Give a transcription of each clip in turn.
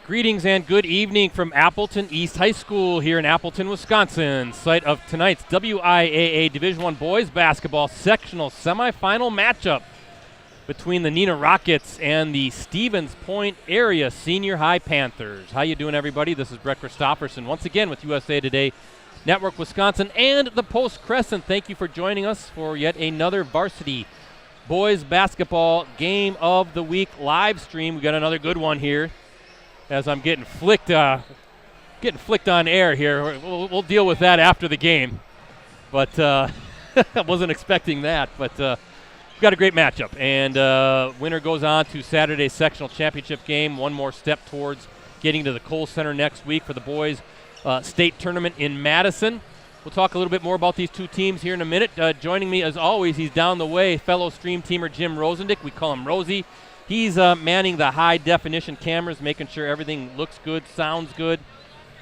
Greetings and good evening from Appleton East High School here in Appleton, Wisconsin, site of tonight's WIAA Division I boys basketball sectional semifinal matchup between the Neenah Rockets and the Stevens Point area Senior High Panthers. How you doing, everybody? This is Brett Christopherson once again with USA Today Network Wisconsin and the Post Crescent. Thank you for joining us for yet another Varsity boys basketball game of the week live stream. We got another good one here. As I'm getting flicked on air here. We'll deal with that after the game. But I wasn't expecting that. But we've got a great matchup. And winner goes on to Saturday's sectional championship game. One more step towards getting to the Kohl Center next week for the boys' state tournament in Madison. We'll talk a little bit more about these two teams here in a minute. Joining me, as always, he's down the way, fellow stream teamer Jim Rosandick. We call him Rosie. He's manning the high-definition cameras, making sure everything looks good, sounds good,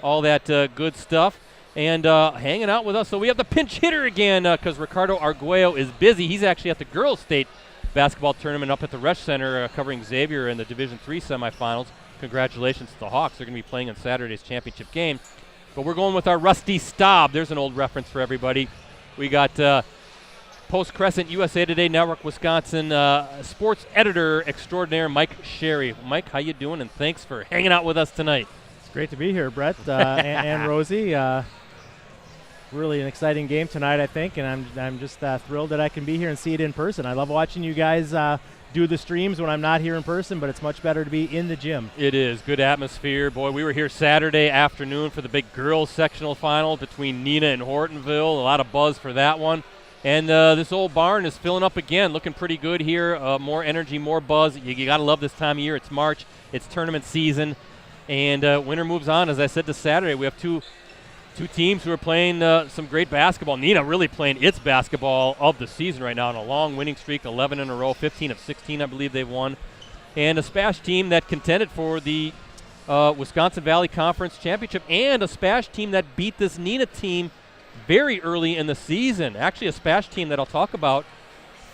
all that good stuff, and hanging out with us. So we have the pinch hitter again because Ricardo Arguello is busy. He's actually at the girls' state basketball tournament up at the Resch Center covering Xavier in the Division III semifinals. Congratulations to the Hawks. They're going to be playing in Saturday's championship game. But we're going with our Rusty Staub. There's an old reference for everybody. We got Post Crescent, USA Today Network, Wisconsin sports editor extraordinaire Mike Sherry. Mike, how you doing? And thanks for hanging out with us tonight. It's great to be here, Brett and Rosie. Really an exciting game tonight, I think, and I'm just thrilled that I can be here and see it in person. I love watching you guys do the streams when I'm not here in person, but it's much better to be in the gym. It is. Good atmosphere. Boy, we were here Saturday afternoon for the big girls sectional final between Neenah and Hortonville. A lot of buzz for that one. And this old barn is filling up again, looking pretty good here. More energy, more buzz. You got to love this time of year. It's March. It's tournament season. And winter moves on. As I said to Saturday, we have two teams who are playing some great basketball. Neenah really playing its basketball of the season right now on a long winning streak, 11 in a row, 15 of 16, I believe they've won. And a SPASH team that contended for the Wisconsin Valley Conference Championship, and a SPASH team that beat this Neenah team very early in the season. Actually, a SPASH team that I'll talk about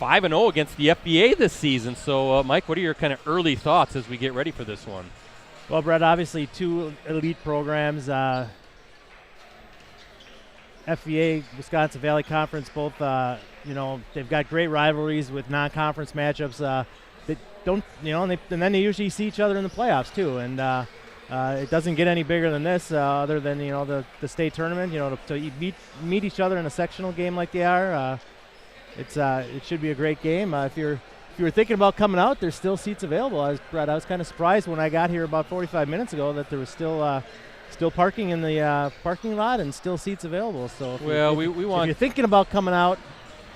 5-0 against the FBA this season. So, Mike, what are your kind of early thoughts as we get ready for this one? Well, Brett, obviously two elite programs. FBA, Wisconsin Valley Conference, both, they've got great rivalries with non-conference matchups. They don't, and then they usually see each other in the playoffs, too. And it doesn't get any bigger than this, other than the state tournament. To meet each other in a sectional game like they are, it should be a great game. If you were thinking about coming out, there's still seats available. I was kind of surprised when I got here about 45 minutes ago that there was still parking in the parking lot and still seats available. So if you're thinking about coming out,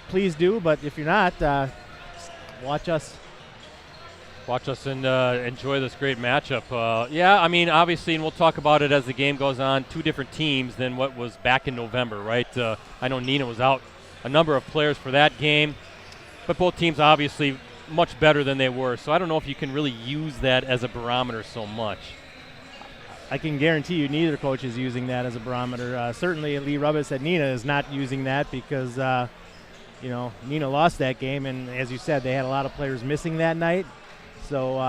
please do. But if you're not, watch us. Watch us and enjoy this great matchup. Obviously, and we'll talk about it as the game goes on, two different teams than what was back in November, right? I know Neenah was out a number of players for that game, but both teams obviously much better than they were. So I don't know if you can really use that as a barometer so much. I can guarantee you neither coach is using that as a barometer. Certainly Lee Rubbis at Neenah is not using that because, Neenah lost that game, and as you said, they had a lot of players missing that night. So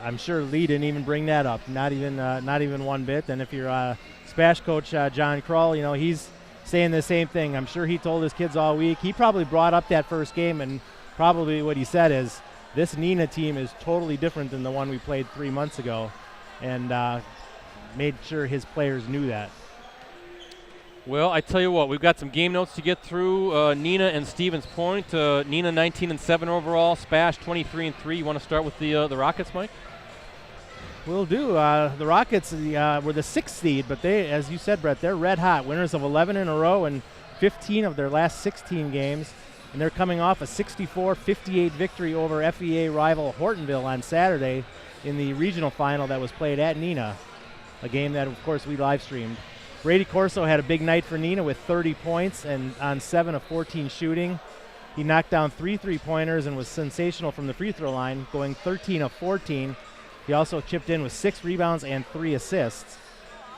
I'm sure Lee didn't even bring that up, not even one bit. And if you're SPASH coach John Krull, he's saying the same thing. I'm sure he told his kids all week. He probably brought up that first game, and probably what he said is, this Neenah team is totally different than the one we played 3 months ago, and made sure his players knew that. Well, I tell you what, we've got some game notes to get through. Neenah and Stevens Point. Neenah 19-7 overall. SPASH 23-3. You want to start with the Rockets, Mike? Will do. The Rockets were the 6th seed, but they, as you said, Brett, they're red hot. Winners of 11 in a row and 15 of their last 16 games. And they're coming off a 64-58 victory over FEA rival Hortonville on Saturday in the regional final that was played at Neenah, a game that, of course, we live streamed. Brady Corso had a big night for Neenah with 30 points and on 7 of 14 shooting. He knocked down 3 3-pointers and was sensational from the free throw line, going 13 of 14. He also chipped in with 6 rebounds and 3 assists.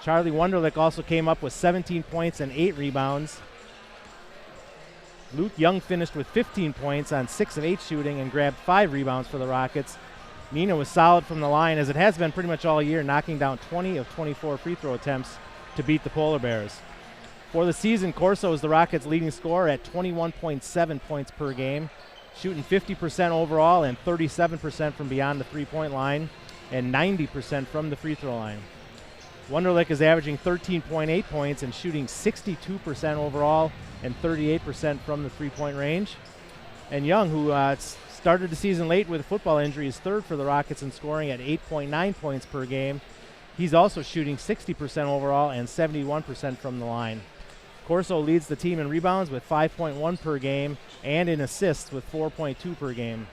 Charlie Wunderlich also came up with 17 points and 8 rebounds. Luke Young finished with 15 points on 6 of 8 shooting and grabbed 5 rebounds for the Rockets. Neenah was solid from the line, as it has been pretty much all year, knocking down 20 of 24 free throw attempts to beat the Polar Bears. For the season, Corso is the Rockets' leading scorer at 21.7 points per game, shooting 50% overall and 37% from beyond the three-point line and 90% from the free throw line. Wunderlich is averaging 13.8 points and shooting 62% overall and 38% from the three-point range. And Young, who started the season late with a football injury, is third for the Rockets in scoring at 8.9 points per game. He's also shooting 60% overall and 71% from the line. Corso leads the team in rebounds with 5.1 per game and in assists with 4.2 per game.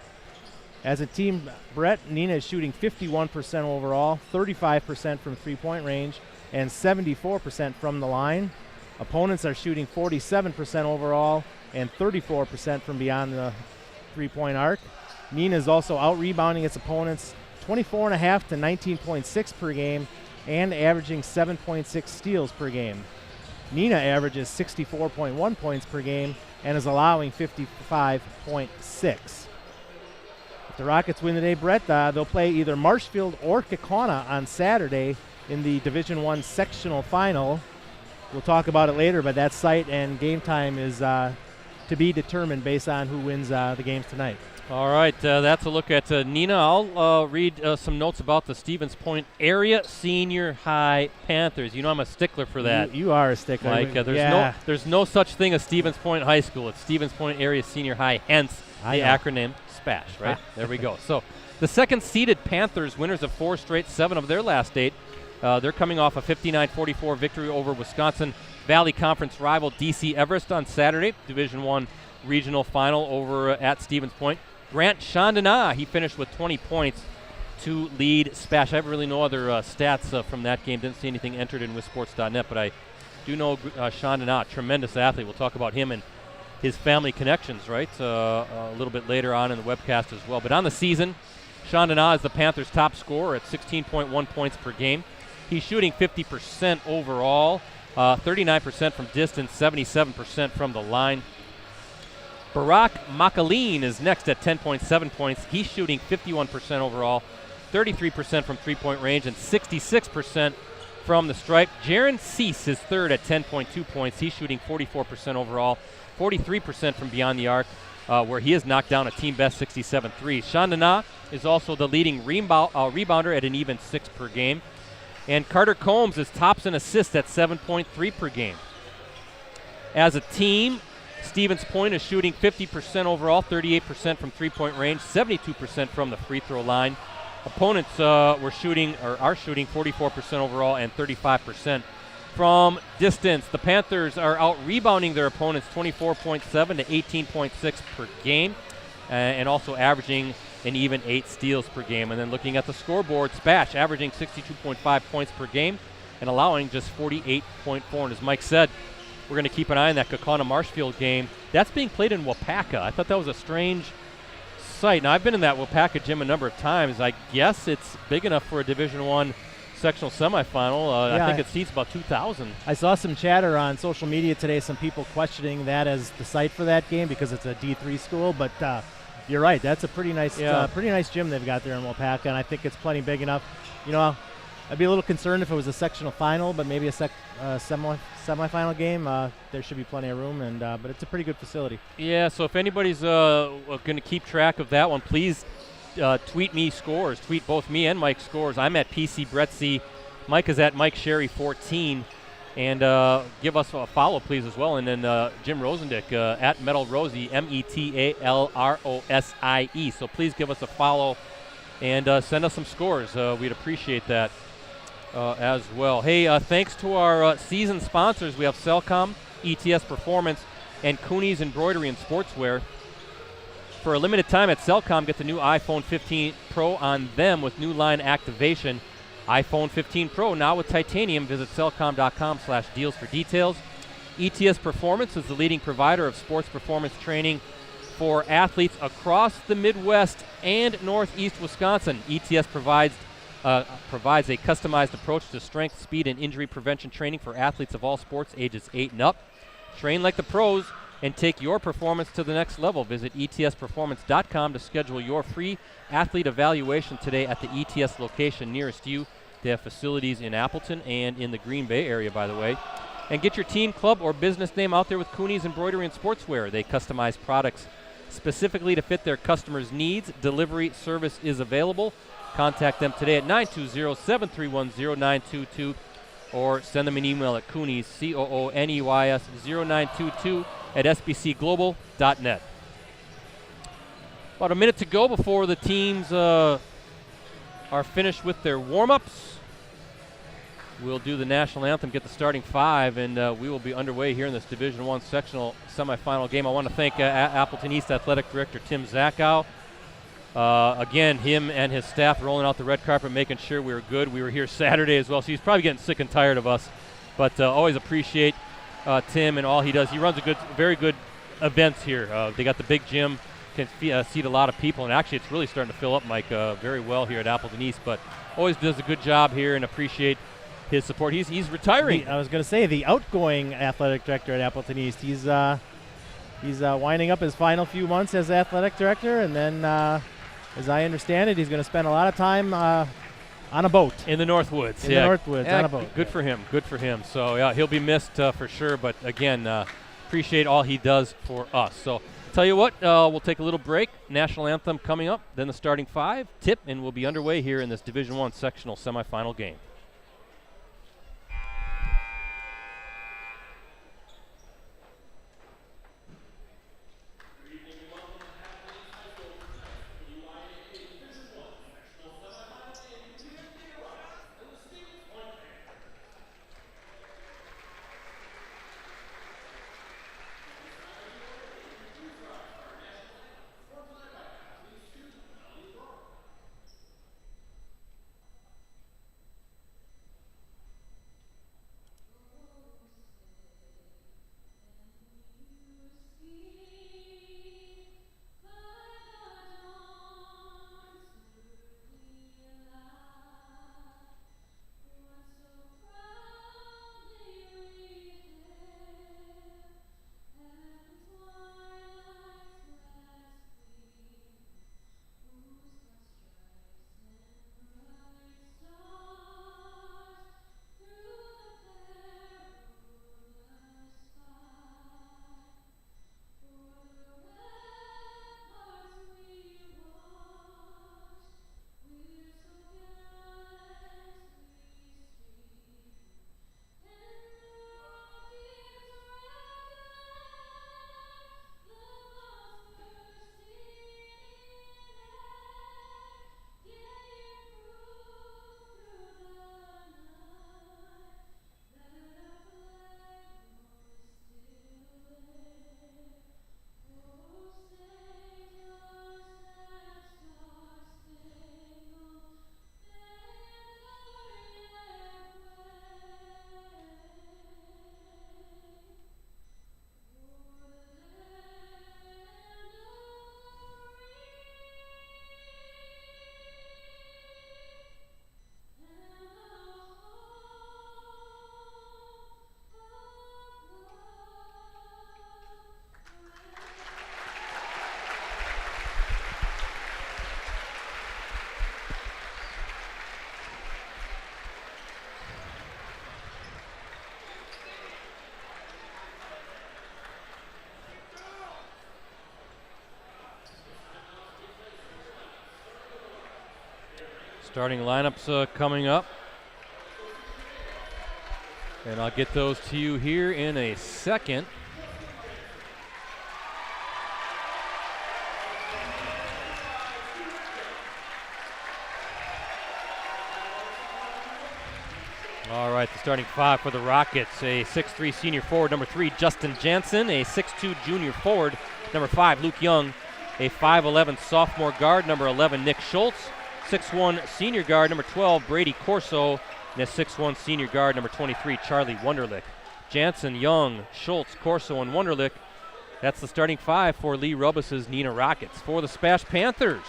As a team, Brett, Neenah is shooting 51% overall, 35% from three-point range, and 74% from the line. Opponents are shooting 47% overall and 34% from beyond the three-point arc. Neenah is also out-rebounding its opponents 24.5 to 19.6 per game and averaging 7.6 steals per game. Neenah averages 64.1 points per game and is allowing 55.6. If the Rockets win today, Brett, they'll play either Marshfield or Kaukauna on Saturday in the Division I sectional final. We'll talk about it later, but that site and game time is to be determined based on who wins the games tonight. All right, that's a look at Neenah. I'll read some notes about the Stevens Point area senior high Panthers. You know I'm a stickler for that. You are a stickler. Like, there's no such thing as Stevens Point High School. It's Stevens Point Area Senior High, hence the acronym SPASH, right? There we go. So the second-seeded Panthers, winners of 4 straight, 7 of their last 8, they're coming off a 59-44 victory over Wisconsin Valley Conference rival DC Everest on Saturday, Division I regional final over at Stevens Point. Grant Chandana, he finished with 20 points to lead SPASH. I have really no other stats from that game. Didn't see anything entered in WISports.net, but I do know Chandana, tremendous athlete. We'll talk about him and his family connections, right, a little bit later on in the webcast as well. But on the season, Chandana is the Panthers' top scorer at 16.1 points per game. He's shooting 50% overall, 39% from distance, 77% from the line. Barak Makaleen is next at 10.7 points. He's shooting 51% overall, 33% from three-point range, and 66% from the stripe. Jaron Cease is third at 10.2 points. He's shooting 44% overall, 43% from beyond the arc, where he has knocked down a team-best 67 threes. Chandana is also the leading rebounder at an even 6 per game. And Carter Combs is tops in assists at 7.3 per game. As a team, Stevens Point is shooting 50% overall, 38% from three-point range, 72% from the free throw line. Opponents are shooting 44% overall and 35% from distance. The Panthers are out rebounding their opponents 24.7 to 18.6 per game, and also averaging an even 8 steals per game. And then looking at the scoreboard, SPASH averaging 62.5 points per game and allowing just 48.4. And as Mike said, we're going to keep an eye on that Kaukauna Marshfield game. That's being played in Waupaca. I thought that was a strange site. Now, I've been in that Waupaca gym a number of times. I guess it's big enough for a Division I sectional semifinal. I think it seats about 2,000. I saw some chatter on social media today, some people questioning that as the site for that game because it's a D3 school, but you're right. That's a pretty nice gym they've got there in Waupaca, and I think it's plenty big enough. You know, I'd be a little concerned if it was a sectional final, but maybe a semifinal game. There should be plenty of room, and but it's a pretty good facility. Yeah, so if anybody's going to keep track of that one, please tweet me scores. Tweet both me and Mike scores. I'm at PC Bretzi. Mike is at Mike Sherry 14. And give us a follow, please, as well. And then Jim Rosandick at Metal Rosie, METALROSIE. So please give us a follow and send us some scores. We'd appreciate that as well. Hey, thanks to our season sponsors. We have Cellcom, ETS Performance, and Cooney's Embroidery and Sportswear. For a limited time at Cellcom, get the new iPhone 15 Pro on them with new line activation. iPhone 15 Pro now with titanium. Visit cellcom.com/deals for details. ETS Performance is the leading provider of sports performance training for athletes across the Midwest and Northeast Wisconsin. ETS provides a customized approach to strength, speed, and injury prevention training for athletes of all sports ages 8 and up. Train like the pros and take your performance to the next level. Visit etsperformance.com to schedule your free athlete evaluation today at the ETS location nearest you. They have facilities in Appleton and in the Green Bay area, by the way. And get your team, club, or business name out there with Cooney's Embroidery and Sportswear. They customize products specifically to fit their customers' needs. Delivery service is available. Contact them today at 920-731-0922 or send them an email at Cooney's, COONEYS 0922 at sbcglobal.net. About a minute to go before the teams are finished with their warm-ups. We'll do the national anthem, get the starting five, and we will be underway here in this Division I sectional semifinal game. I want to thank Appleton East Athletic Director Tim Zachow. Again, him and his staff rolling out the red carpet, making sure we were good. We were here Saturday as well, so he's probably getting sick and tired of us. But always appreciate Tim and all he does. He runs very good events here. They got the big gym, can seat a lot of people, and actually it's really starting to fill up, Mike, very well here at Appleton East. But always does a good job here, and appreciate his support. He's retiring. I was going to say the outgoing athletic director at Appleton East. He's winding up his final few months as athletic director, and then, as I understand it, he's going to spend a lot of time on a boat in the Northwoods. The Northwoods on a boat. Good for him. Good for him. So yeah, he'll be missed for sure. But again, appreciate all he does for us. So tell you what, we'll take a little break. National anthem coming up, then the starting five, tip, and we'll be underway here in this Division I sectional semifinal game. Starting lineups coming up. And I'll get those to you here in a second. All right, the starting five for the Rockets. A 6'3" senior forward, number 3, Justin Jansen. A 6'2" junior forward, number 5, Luke Young. A 5'11" sophomore guard, number 11, Nick Schultz. 6'1" senior guard, number 12, Brady Corso. And a 6'1" senior guard, number 23, Charlie Wunderlich. Jansen, Young, Schultz, Corso, and Wunderlich. That's the starting five for Lee Rubus's Neenah Rockets. For the SPASH Panthers,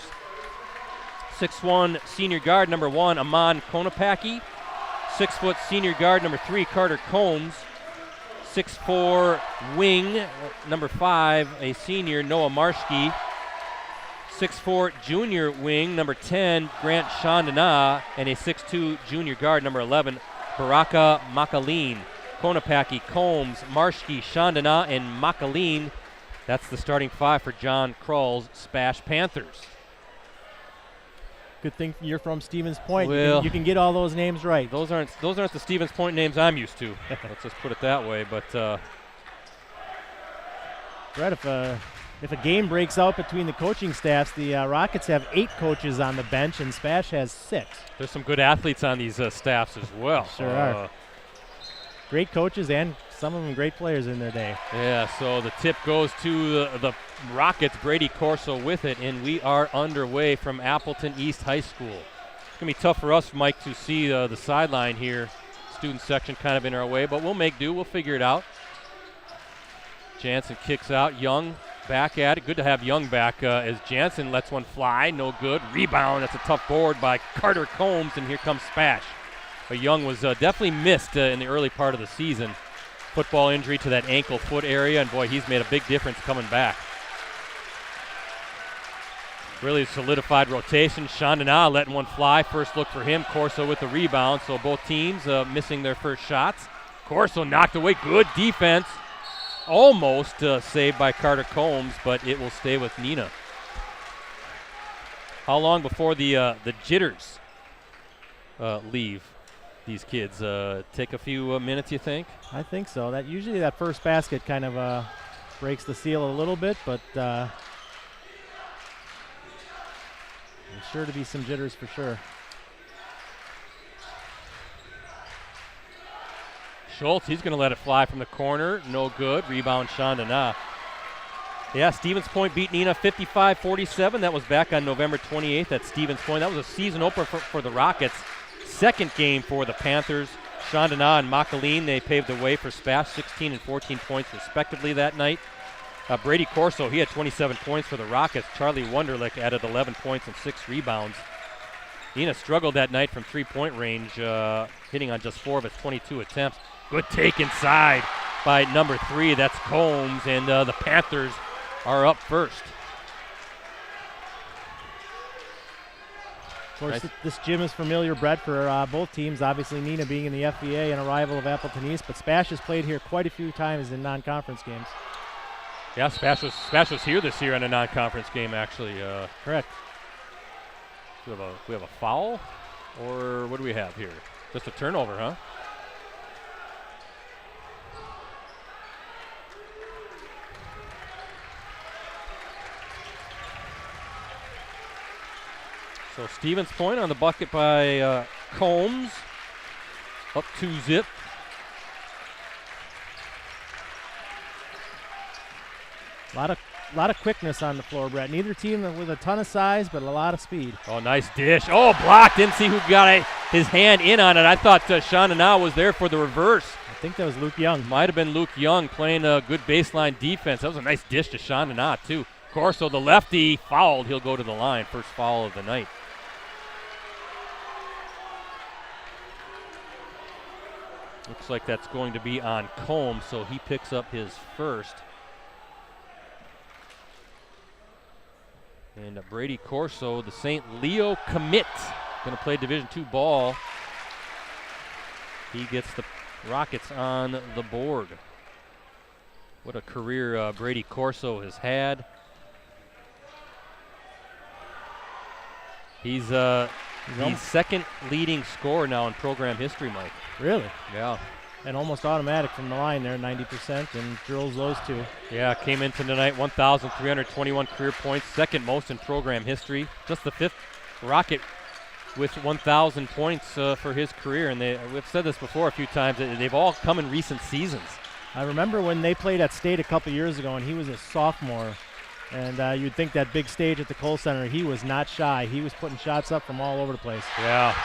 6'1" senior guard, number 1, Amon Konopaki. 6' senior guard, number 3, Carter Combs. 6'4" wing, number 5, a senior, Noah Marshke. 6'4" junior wing, number 10, Grant Chandana, and a 6'2" junior guard, number 11, Baraka Makaleen. Konopaki, Combs, Marshke, Chandana, and Makaleen. That's the starting 5 for John Krull's SPASH Panthers. Good thing you're from Stevens Point. Well, you can get all those names right. Those aren't the Stevens Point names I'm used to. Let's just put it that way. But Brett, if a game breaks out between the coaching staffs, the Rockets have 8 coaches on the bench, and SPASH has 6. There's some good athletes on these staffs as well. Sure are. Great coaches and some of them great players in their day. Yeah, so the tip goes to the Rockets, Brady Corso with it, and we are underway from Appleton East High School. It's going to be tough for us, Mike, to see the sideline here. Student section kind of in our way, but we'll make do. We'll figure it out. Jansen kicks out. Young back at it. Good to have Young back as Jansen lets one fly. No good. Rebound. That's a tough board by Carter Combs, and here comes SPASH. But Young was definitely missed in the early part of the season. Football injury to that ankle foot area, and boy, he's made a big difference coming back. Really solidified rotation. Chandana letting one fly. First look for him. Corso with the rebound, so both teams missing their first shots. Corso knocked away. Good defense. Almost saved by Carter Combs, but it will stay with Neenah. How long before the jitters leave these kids? Take a few minutes, you think? I think so. That usually that first basket kind of breaks the seal a little bit, but there's sure to be some jitters for sure. Schultz, he's going to let it fly from the corner. No good. Rebound, Chandana. Yeah, Stevens Point beat Neenah 55-47. That was back on November 28th at Stevens Point. That was a season opener for the Rockets. Second game for the Panthers. Chandana and Makaleen, they paved the way for SPASH, 16 and 14 points respectively that night. Brady Corso, he had 27 points for the Rockets. Charlie Wunderlich added 11 points and 6 rebounds. Neenah struggled that night from three-point range, hitting on just 4 of its 22 attempts. Good take inside by number 3. That's Combs, and the Panthers are up first. Of course, this gym is familiar, Brett, for both teams. Obviously, Neenah being in the FVA and a rival of Appleton East, but SPASH has played here quite a few times in non-conference games. Yeah, SPASH was here this year in a non-conference game, actually. Correct. We have a foul, or what do we have here? Just a turnover, huh? So Stevens Point on the bucket by Combs. Up 2-zip. A lot of quickness on the floor, Brett. Neither team with a ton of size, but a lot of speed. Oh, nice dish. Oh, blocked. Didn't see who got his hand in on it. I thought Chandana was there for the reverse. I think that was Luke Young. Might have been Luke Young playing a good baseline defense. That was a nice dish to Chandana, too. Corso, the lefty, fouled. He'll go to the line. First foul of the night. Looks like that's going to be on Combs, so he picks up his first. And Brady Corso, the St. Leo commit, going to play Division II ball. He gets the Rockets on the board. What a career Brady Corso has had. He's second leading scorer now in program history, Mike. Really? Yeah. And almost automatic from the line there, 90%, and drills those two. Yeah, came into tonight 1,321 career points, second most in program history. Just the 5th Rocket with 1,000 points for his career. And we've said this before a few times, they've all come in recent seasons. I remember when they played at State a couple years ago, and he was a sophomore. And you'd think that big stage at the Kohl Center, he was not shy. He was putting shots up from all over the place. Yeah.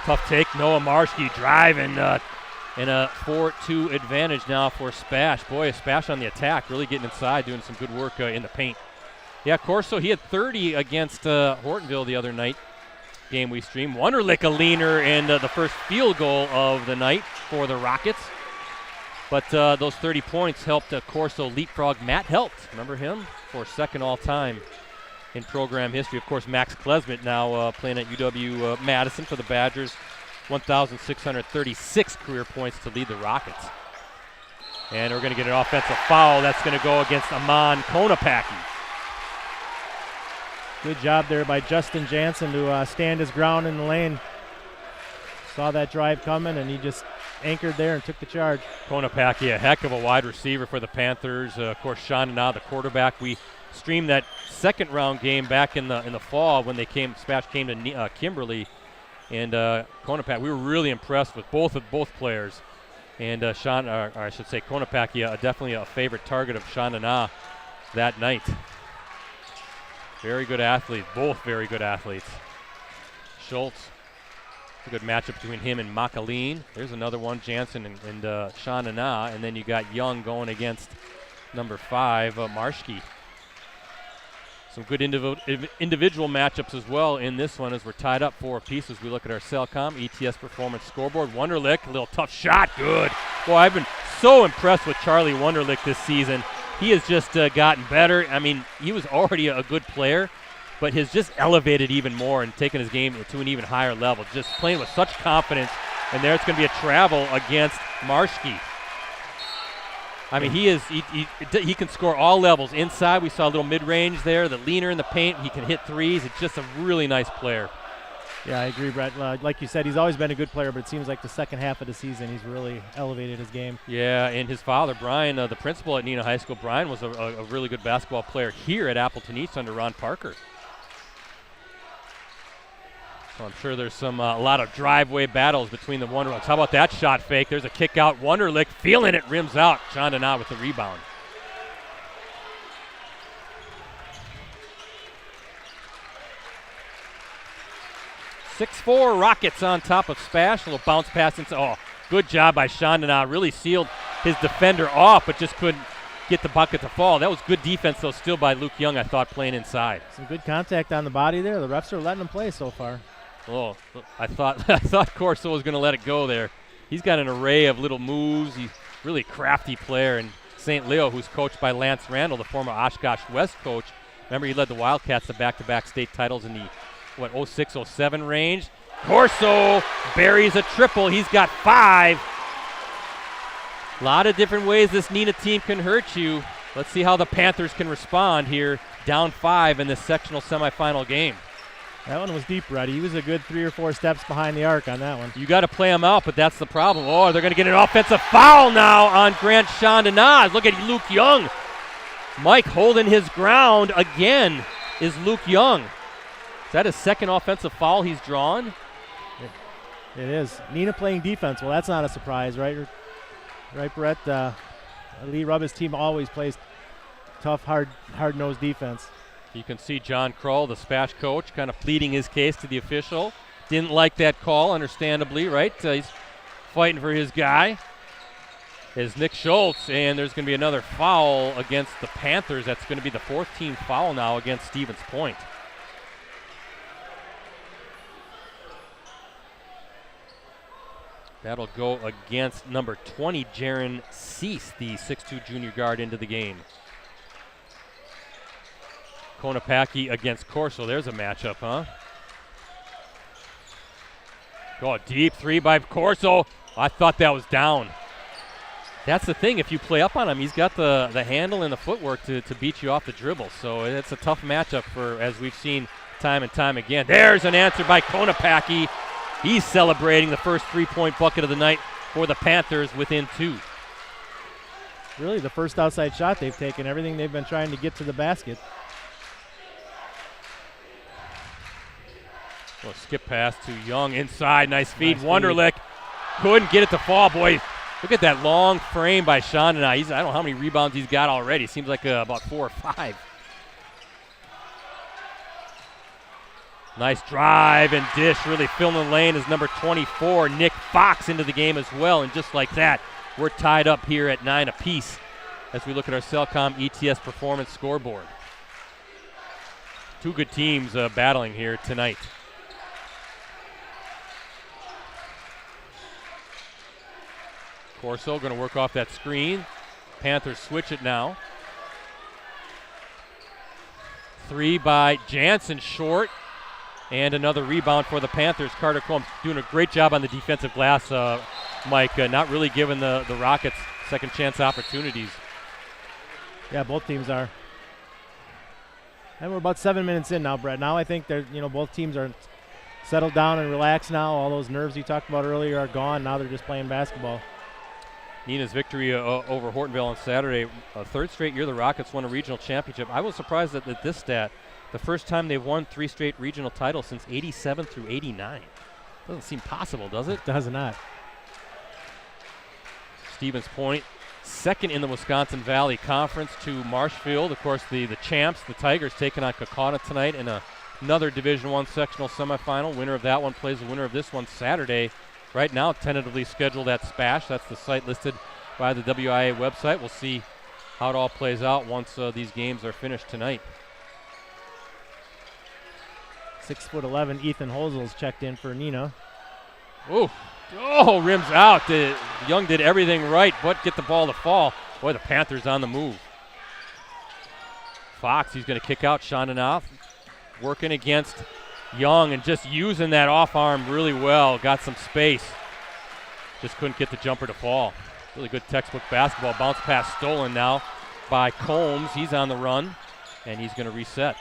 Tough take. Noah Marshke driving in a 4-2 advantage now for SPASH. Boy, SPASH on the attack, really getting inside, doing some good work in the paint. Yeah, Corso, he had 30 against Hortonville the other night. Game we streamed. Wunderlich a leaner and the first field goal of the night for the Rockets. But those 30 points helped Corso leapfrog Matt Helt. Remember him? For second all-time in program history. Of course, Max Klesmit now playing at UW-Madison for the Badgers. 1,636 career points to lead the Rockets. And we're going to get an offensive foul. That's going to go against Amon Konopacki. Good job there by Justin Jansen to stand his ground in the lane. Saw that drive coming, and he just anchored there and took the charge. Konopacki, a heck of a wide receiver for the Panthers. Of course, Sean Neenah, the quarterback. We streamed that second round game back in the fall when SPASH came to Kimberly. And Konopacki, we were really impressed with both players. And Konopacki, definitely a favorite target of Sean Neenah that night. Very good athlete, both very good athletes. Schultz, a good matchup between him and Makaline. There's another one, Jansen and Sean Neenah. And then you got Young going against number 5, Marschke. Some good individual matchups as well in this one as we're tied up 4 apiece as we look at our Cellcom ETS Performance scoreboard. Wunderlich, a little tough shot, good. Boy, I've been so impressed with Charlie Wunderlich this season. He has just gotten better. I mean, he was already a good player, but has just elevated even more and taken his game to an even higher level. Just playing with such confidence, and there it's going to be a travel against Marschke. I mean, he can score all levels. Inside, we saw a little mid-range there, the leaner in the paint. He can hit threes. It's just a really nice player. Yeah, I agree, Brett. Like you said, he's always been a good player, but it seems like the second half of the season he's really elevated his game. Yeah, and his father, Brian, the principal at Neenah High School, Brian was a really good basketball player here at Appleton East under Ron Parker. So I'm sure there's a lot of driveway battles between the Wunderlichs. How about that shot fake? There's a kick out. Wunderlich feeling it, rims out. Sean Neenah with the rebound. .64 Rockets on top of SPASH. A little bounce pass into. Oh, good job by Sean Neenah. Really sealed his defender off, but just couldn't get the bucket to fall. That was good defense, though, still by Luke Young, I thought, playing inside. Some good contact on the body there. The refs are letting him play so far. Oh, I thought Corso was going to let it go there. He's got an array of little moves. He's really crafty player. And St. Leo, who's coached by Lance Randall, the former Oshkosh West coach. Remember, he led the Wildcats to back-to-back state titles in the 06-07 range. Corso buries a triple. He's got 5. A lot of different ways this Neenah team can hurt you. Let's see how the Panthers can respond here, down 5 in this sectional semifinal game. That one was deep, Brett. He was a good 3 or 4 steps behind the arc on that one. You got to play him out, but that's the problem. Oh, they're going to get an offensive foul now on Grant Sean Neenah. Look at Luke Young. Mike holding his ground again is Luke Young. Is that his second offensive foul he's drawn? It is. Neenah playing defense. Well, that's not a surprise, right? Right, Brett? Lee Rubba's team always plays tough, hard-nosed defense. You can see John Krull, the SPASH coach, kind of pleading his case to the official. Didn't like that call, understandably, right? He's fighting for his guy. Is Nick Schultz, and there's going to be another foul against the Panthers. That's going to be the 4th team foul now against Stevens Point. That'll go against number 20, Jaron Cease, the 6'2 junior guard, into the game. Konopacki against Corso. There's a matchup, huh? Go deep 3 by Corso. I thought that was down. That's the thing. If you play up on him, he's got the handle and the footwork to beat you off the dribble. So it's a tough matchup for, as we've seen time and time again. There's an answer by Konopacki. He's celebrating the first 3-point bucket of the night for the Panthers within 2. Really the first outside shot they've taken. Everything they've been trying to get to the basket. Well, skip pass to Young inside. Nice feed. Nice Wunderlich couldn't get it to fall. Boy, look at that long frame by Sean Neenah. I don't know how many rebounds he's got already. Seems like about 4 or 5. Nice drive and dish. Really filling the lane is number 24, Nick Fox, into the game as well. And just like that, we're tied up here at 9 apiece as we look at our Cellcom ETS Performance scoreboard. 2 good teams battling here tonight. Corso going to work off that screen. Panthers switch it now. 3 by Jansen, short. And another rebound for the Panthers. Carter Combs doing a great job on the defensive glass, Mike. Not really giving the Rockets second chance opportunities. Yeah, both teams are. And we're about 7 minutes in now, Brett. Now I think both teams are settled down and relaxed now. All those nerves you talked about earlier are gone. Now they're just playing basketball. Neenah's victory over Hortonville on Saturday, third straight year the Rockets won a regional championship. I was surprised at this stat. The first time they've won 3 straight regional titles since 87 through 89. Doesn't seem possible, does it? It does not. Stevens Point, second in the Wisconsin Valley Conference to Marshfield. Of course, the champs, the Tigers, taking on Kaukauna tonight in another Division I sectional semifinal. Winner of that one plays the winner of this one Saturday. Right now, tentatively scheduled at SPASH. That's the site listed by the WIAA website. We'll see how it all plays out once these games are finished tonight. 6'11" Ethan Hosel's checked in for Neenah. Oh, rims out. Young did everything right but get the ball to fall. Boy, the Panthers on the move. Fox, he's going to kick out. Shondanov working against Young and just using that off arm really well. Got some space. Just couldn't get the jumper to fall. Really good textbook basketball. Bounce pass stolen now by Combs. He's on the run, and he's going to reset.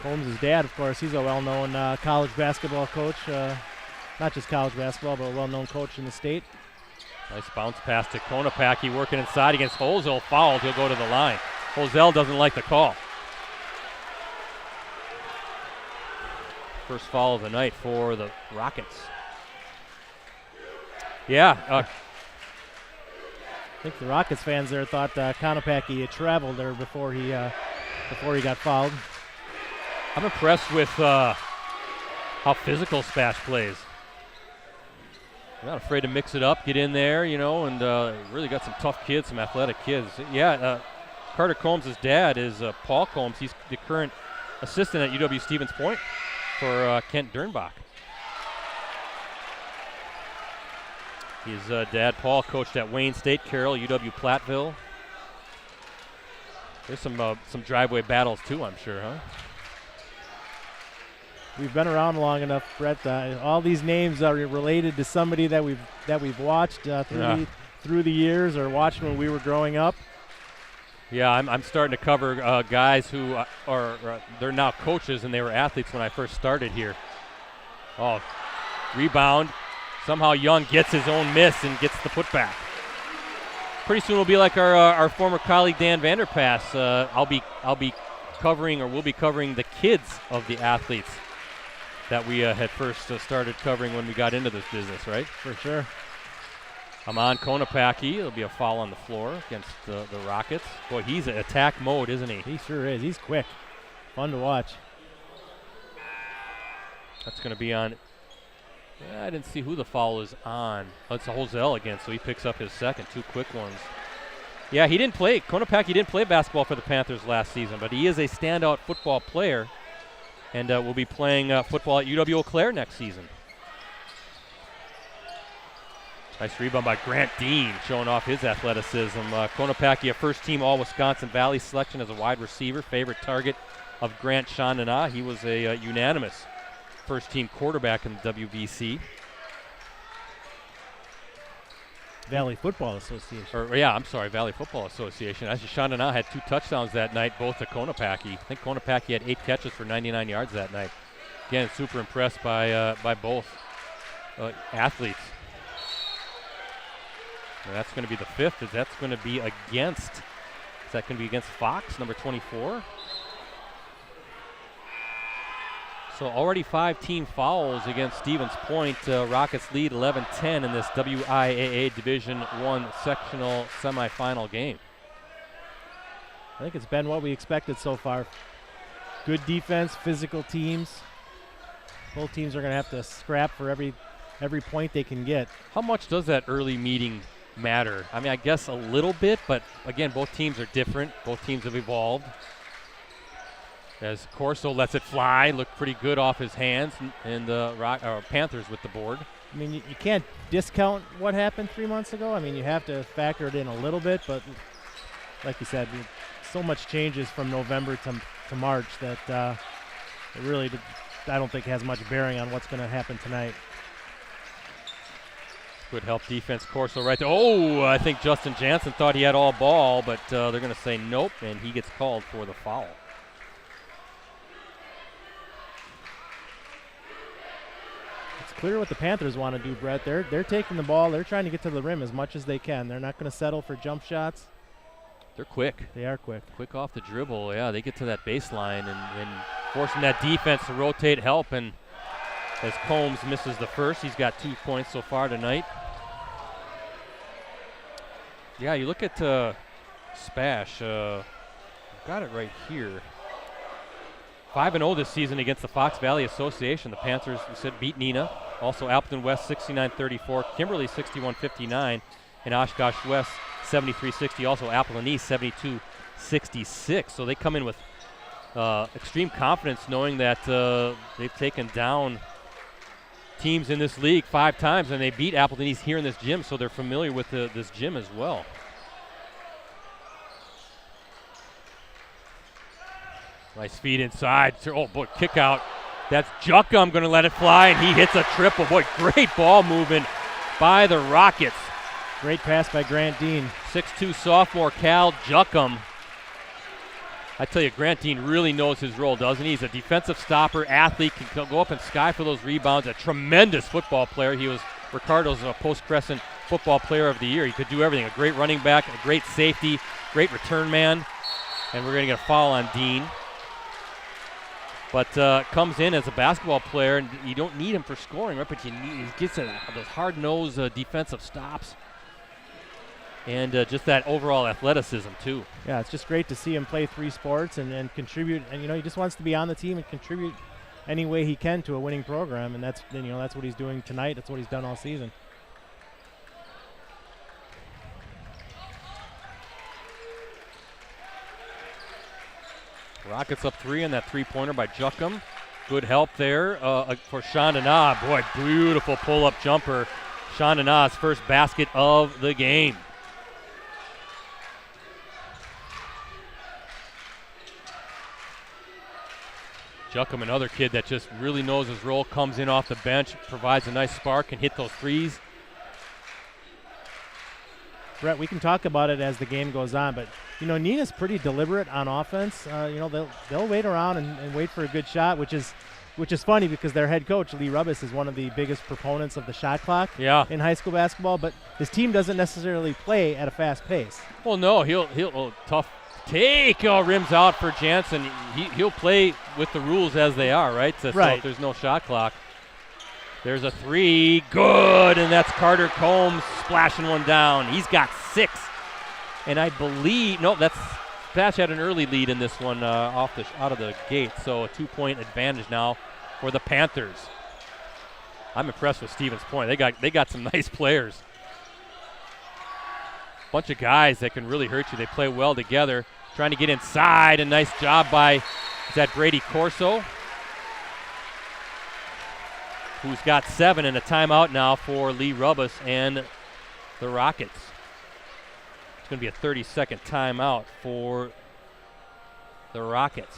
Combs' dad, of course, he's a well-known college basketball coach. Not just college basketball, but a well-known coach in the state. Nice bounce pass to Konopacki, working inside against Holzel. Fouled. He'll go to the line. Holzel doesn't like the call. First foul of the night for the Rockets. Yeah. I think the Rockets fans there thought Konopacki had traveled there before he got fouled. I'm impressed with how physical SPASH plays. They're not afraid to mix it up, get in there, and really got some tough kids, some athletic kids. Yeah, Carter Combs' dad is Paul Combs. He's the current assistant at UW Stevens Point for Kent Dernbach. His dad, Paul, coached at Wayne State, Carroll, UW Platteville. There's some driveway battles too, I'm sure, huh? We've been around long enough, Brett. All these names are related to somebody that we've watched through the years or watched when we were growing up. Yeah, I'm starting to cover guys who they're now coaches and they were athletes when I first started here. Oh, rebound. Somehow Young gets his own miss and gets the putback. Pretty soon we'll be like our former colleague Dan Vanderpass. I'll be covering, or we'll be covering the kids of the athletes that we had first started covering when we got into this business, right? For sure. I'm on Konopacki. There'll be a foul on the floor against the Rockets. Boy, he's in attack mode, isn't he? He sure is. He's quick. Fun to watch. That's going to be on. I didn't see who the foul is on. Oh, it's Holzel again, so he picks up his second. 2 quick ones. Yeah, he didn't play. Konopacki didn't play basketball for the Panthers last season, but he is a standout football player. And will be playing football at UW Eau Claire next season. Nice rebound by Grant Dean, showing off his athleticism. Konopacki, a first-team All-Wisconsin Valley selection as a wide receiver, favorite target of Grant Chandana. He was a unanimous first-team quarterback in the WVC. Valley Football Association. Valley Football Association. Actually, Chandana had 2 touchdowns that night, both to Konopacki. I think Konopacki had 8 catches for 99 yards that night. Again, super impressed by both athletes. And that's going to be the 5th. That's going to be against. Is that going to be against Fox, number 24? So already 5 team fouls against Stevens Point. Rockets lead 11-10 in this WIAA Division I sectional semifinal game. I think it's been what we expected so far. Good defense, physical teams. Both teams are going to have to scrap for every point they can get. How much does that early meeting matter? I mean, I guess a little bit, but again, both teams are different. Both teams have evolved. as Corso lets it fly. Looked pretty good off his hands, and the Panthers with the board. I mean, you can't discount what happened 3 months ago. I mean, you have to factor it in a little bit, but like you said, so much changes from November to March that it really, I don't think has much bearing on what's going to happen tonight. Good help defense, Corso right there. Oh, I think Justin Jansen thought he had all ball, but they're going to say nope, and he gets called for the foul. It's clear what the Panthers want to do, Brett. They're taking the ball. They're trying to get to the rim as much as they can. They're not going to settle for jump shots. They're quick. They are quick. Quick off the dribble. Yeah, they get to that baseline and forcing that defense to rotate help. And as Combs misses the first, he's got 2 points so far tonight. Yeah, you look at SPASH. Got it right here. 5-0 this season against the Fox Valley Association. The Panthers, we said, beat Neenah. Also Appleton West 69-34, Kimberly 61-59, and Oshkosh West 73-60. Also Appleton East 72-66. So they come in with extreme confidence, knowing that they've taken down teams in this league 5 times, and they beat Appleton East here in this gym, so they're familiar with this gym as well. Nice feed inside. Oh, boy, kick out. That's Juckum going to let it fly, and he hits a triple. Boy, great ball movement by the Rockets. Great pass by Grant Dean. 6'2 sophomore Cal Juckum. I tell you, Grant Dean really knows his role, doesn't he? He's a defensive stopper, athlete, can go up and sky for those rebounds. A tremendous football player. He was Ricardo's Post-Crescent Football Player of the Year. He could do everything. A great running back, a great safety, great return man. And we're going to get a foul on Dean. But comes in as a basketball player, and you don't need him for scoring, right? But he gets those hard-nosed defensive stops. And just that overall athleticism, too. Yeah, it's just great to see him play 3 sports and contribute. And, he just wants to be on the team and contribute any way he can to a winning program. And that's what he's doing tonight. That's what he's done all season. Rockets up 3 on that 3-pointer by Juckum. Good help there for Chandana. Boy, beautiful pull-up jumper. Chandana's first basket of the game. Juckum, another kid that just really knows his role, comes in off the bench, provides a nice spark, and hit those threes. Brett, we can talk about it as the game goes on, but Neenah's pretty deliberate on offense. They'll wait around and wait for a good shot, which is funny because their head coach Lee Rubis is one of the biggest proponents of the shot clock in high school basketball. But his team doesn't necessarily play at a fast pace. Well, no, he'll tough take. Rims out for Jansen. He'll play with the rules as they are, right? So if there's no shot clock. There's a 3, good, and that's Carter Combs splashing one down. He's got 6, and I believe SPASH had an early lead in this one out of the gate, so a 2-point advantage now for the Panthers. I'm impressed with Stevens Point. They got some nice players. Bunch of guys that can really hurt you. They play well together. Trying to get inside, a nice job by, is that Brady Corso? Who's got 7, and a timeout now for Lee Rubis and the Rockets. It's going to be a 30-second timeout for the Rockets.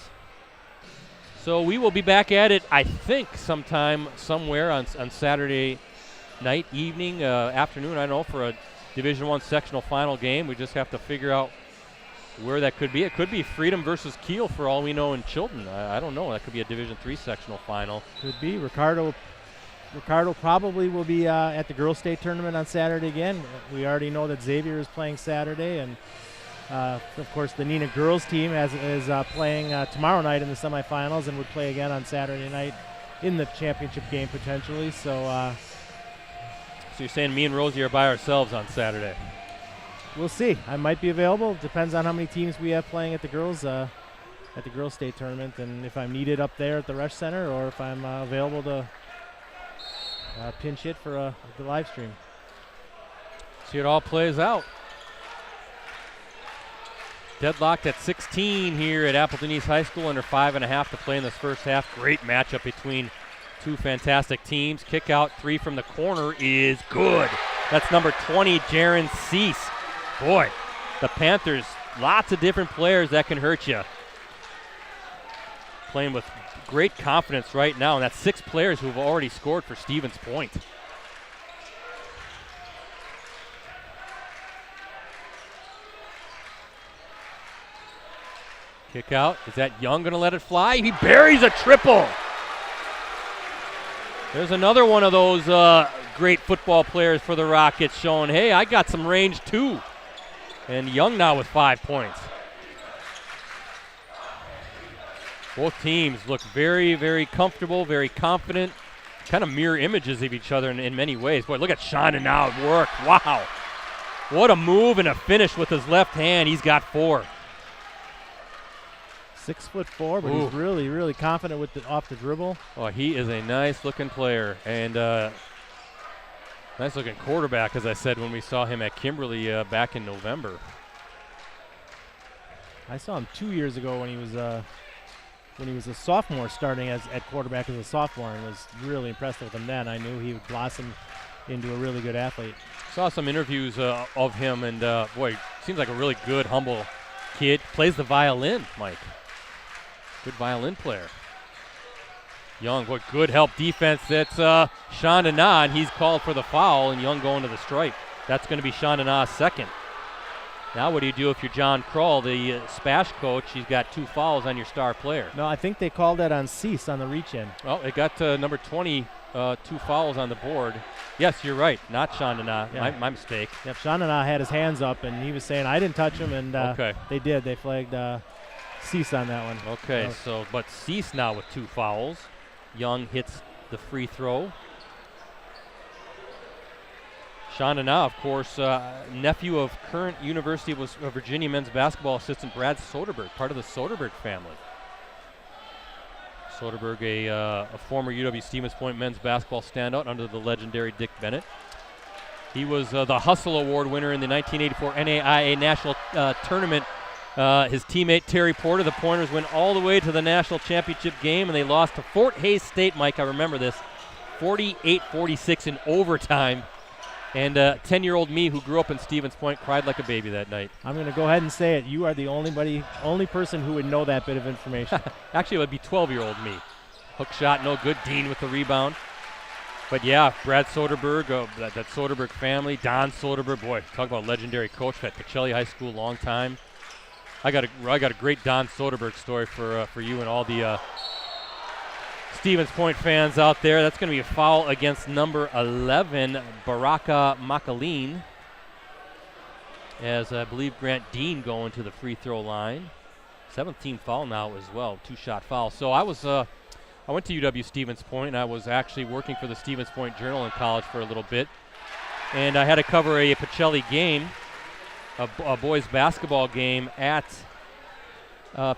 So we will be back at it, I think, somewhere on Saturday night, evening, afternoon, I don't know, for a Division I sectional final game. We just have to figure out where that could be. It could be Freedom versus Kiel for all we know in Chilton. I don't know. That could be a Division III sectional final. Could be. Ricardo probably will be at the girls' state tournament on Saturday again. We already know that Xavier is playing Saturday, and of course the Neenah girls team is playing tomorrow night in the semifinals and would play again on Saturday night in the championship game potentially. So you're saying me and Rosie are by ourselves on Saturday? We'll see. I might be available. Depends on how many teams we have playing at the girls' state tournament, and if I'm needed up there at the Rush Center, or if I'm available to pinch hit for the live stream. See, it all plays out. Deadlocked at 16 here at Appleton East High School, under 5.5 to play in this first half. Great matchup between two fantastic teams. Kick out 3 from the corner is good. That's number 20, Jaron Cease. Boy, the Panthers, lots of different players that can hurt you. Playing with great confidence right now, and that's 6 players who have already scored for Stevens Point. Kick out. Is that Young going to let it fly? He buries a triple. There's another one of those great football players for the Rockets showing, hey, I got some range too. And Young now with 5 points. Both teams look very, very comfortable, very confident, kind of mirror images of each other in many ways. Boy, look at Shonda now at work. Wow. What a move and a finish with his left hand. He's got 4. 6'4", but he's really, really confident with off the dribble. Oh, he is a nice-looking player and nice-looking quarterback, as I said when we saw him at Kimberly back in November. I saw him 2 years ago when he was a sophomore, starting at quarterback as a sophomore, and was really impressed with him then. I knew he would blossom into a really good athlete. Saw some interviews of him, and boy, seems like a really good, humble kid. Plays the violin, Mike. Good violin player. Young, what good help defense. That's Shonda Na, and he's called for the foul, and Young going to the stripe. That's going to be Shonda Na's second. Now what do you do if you're John Kroll, the SPASH coach? He's got 2 fouls on your star player. No, I think they called that on Cease on the reach-in. Well, it got number 20, 2 fouls on the board. Yes, you're right, not Shonda Na. Yeah. My mistake. Yep, Shonda Na had his hands up, and he was saying, I didn't touch him, and okay. They did. They flagged Cease on that one. Okay, but Cease now with 2 fouls. Young hits the free throw. Shonda Na, of course, nephew of current University of Virginia men's basketball assistant Brad Soderberg, part of the Soderberg family. Soderberg, a former UW Stevens Point men's basketball standout under the legendary Dick Bennett. He was the Hustle Award winner in the 1984 NAIA National Tournament. His teammate Terry Porter, the Pointers, went all the way to the national championship game, and they lost to Fort Hays State, Mike, I remember this, 48-46 in overtime. And 10-year-old me, who grew up in Stevens Point, cried like a baby that night. I'm going to go ahead and say it. You are the only person who would know that bit of information. Actually, it would be 12-year-old me. Hook shot, no good. Dean with the rebound. But yeah, Brad Soderberg, that Soderberg family. Don Soderberg, boy, talk about legendary coach at Pacelli High School, long time. I got a great Don Soderberg story for you and all the Stevens Point fans out there. That's going to be a foul against number 11, Baraka Makaleen, as I believe Grant Dean going to the free throw line. 17th foul now as well, 2-shot foul. So I went to UW Stevens Point, and I was actually working for the Stevens Point Journal in college for a little bit, and I had to cover a Pacelli game, a boys basketball game at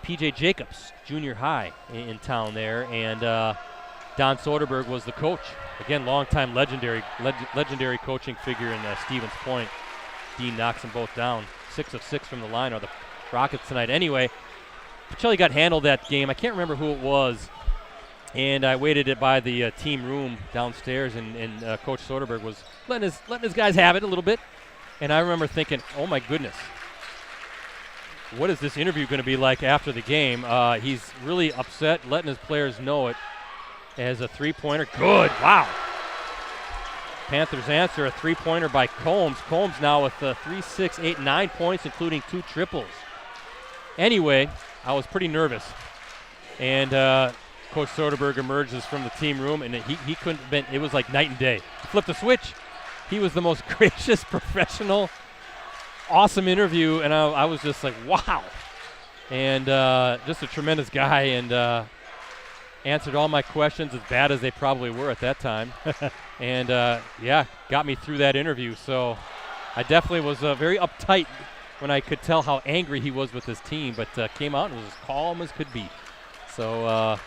P.J. Jacobs Junior High in town there, and Don Soderberg was the coach. Again, longtime legendary coaching figure in Stevens Point. Dean knocks them both down. 6 of 6 from the line are the Rockets tonight. Anyway, Pacelli got handled that game. I can't remember who it was, and I waited it by the team room downstairs, and Coach Soderberg was letting his guys have it a little bit. And I remember thinking, oh my goodness, what is this interview going to be like after the game? He's really upset, letting his players know it. As a 3-pointer, good, wow. Panthers answer, a 3-pointer by Combs. Combs now with 3, 6, 8, 9 points, including 2 triples. Anyway, I was pretty nervous. And Coach Soderberg emerges from the team room, and he couldn't have been, it was like night and day. He flipped the switch. He was the most gracious, professional, awesome interview, and I was just like, wow. And just a tremendous guy, and answered all my questions, as bad as they probably were at that time. And, yeah, got me through that interview. So I definitely was very uptight when I could tell how angry he was with his team, but came out and was as calm as could be. So I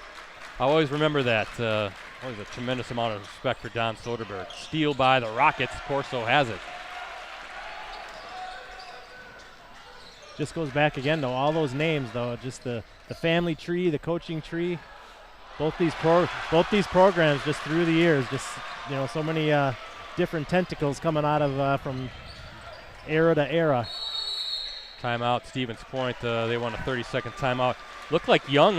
always remember that. Always a tremendous amount of respect for Don Soderberg. Steal by the Rockets, Corso has it. Just goes back again, though, all those names, though, just the family tree, the coaching tree. Both these programs just through the years, just, you know, so many different tentacles coming out of from era to era. Timeout, Stevens Point. They want a 30-second timeout. Looked like young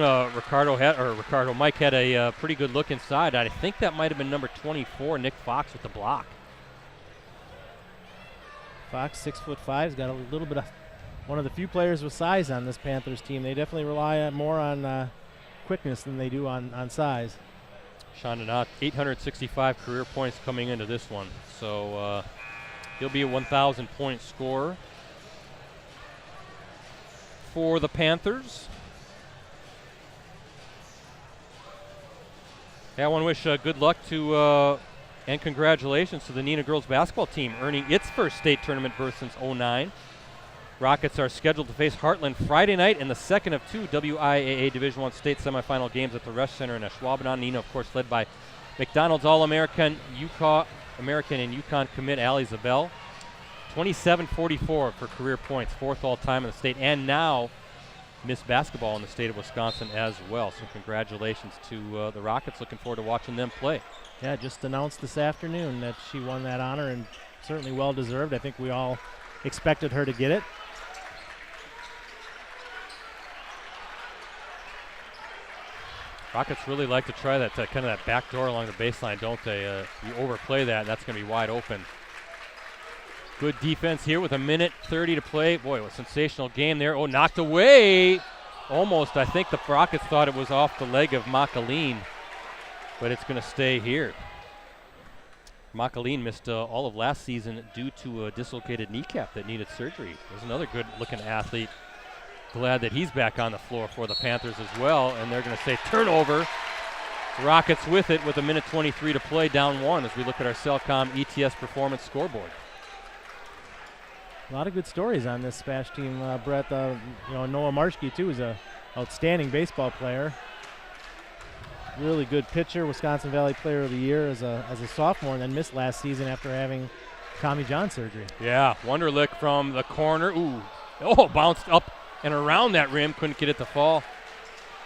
Mike had a pretty good look inside. I think that might have been number 24, Nick Fox, with the block. Fox, 6'5", has got a little bit of one of the few players with size on this Panthers team. They definitely rely more on quickness than they do on size. Sean Donat, 865 career points coming into this one. So he'll be a 1,000-point scorer for the Panthers. Yeah, I want to wish good luck to and congratulations to the Neenah girls basketball team, earning its first state tournament berth since '09. Rockets are scheduled to face Heartland Friday night in the second of 2 WIAA Division I state semifinal games at the Resch Center in Ashwaubenon. Neenah, of course, led by McDonald's All-American and Yukon commit Ali Zabel. 27-44 for career points, fourth all-time in the state, and now Miss Basketball in the state of Wisconsin as well. So congratulations to the Rockets. Looking forward to watching them play. Yeah, just announced this afternoon that she won that honor, and certainly well-deserved. I think we all expected her to get it. Rockets really like to try that kind of that back door along the baseline, don't they? You overplay that, that's going to be wide open. Good defense here with 1:30 to play. Boy, what a sensational game there. Oh, knocked away. Almost. I think the Rockets thought it was off the leg of Makaline, but it's going to stay here. Makaline missed all of last season due to a dislocated kneecap that needed surgery. There's another good-looking athlete. Glad that he's back on the floor for the Panthers as well, and they're going to say turnover. Rockets with it with 1:23 to play, down 1 as we look at our Cellcom ETS performance scoreboard. A lot of good stories on this SPASH team, Brett. Noah Marshke, too, is an outstanding baseball player. Really good pitcher, Wisconsin Valley Player of the Year as a sophomore, and then missed last season after having Tommy John surgery. Yeah, Wonderlick from the corner. Ooh, oh, bounced up and around that rim, couldn't get it to fall.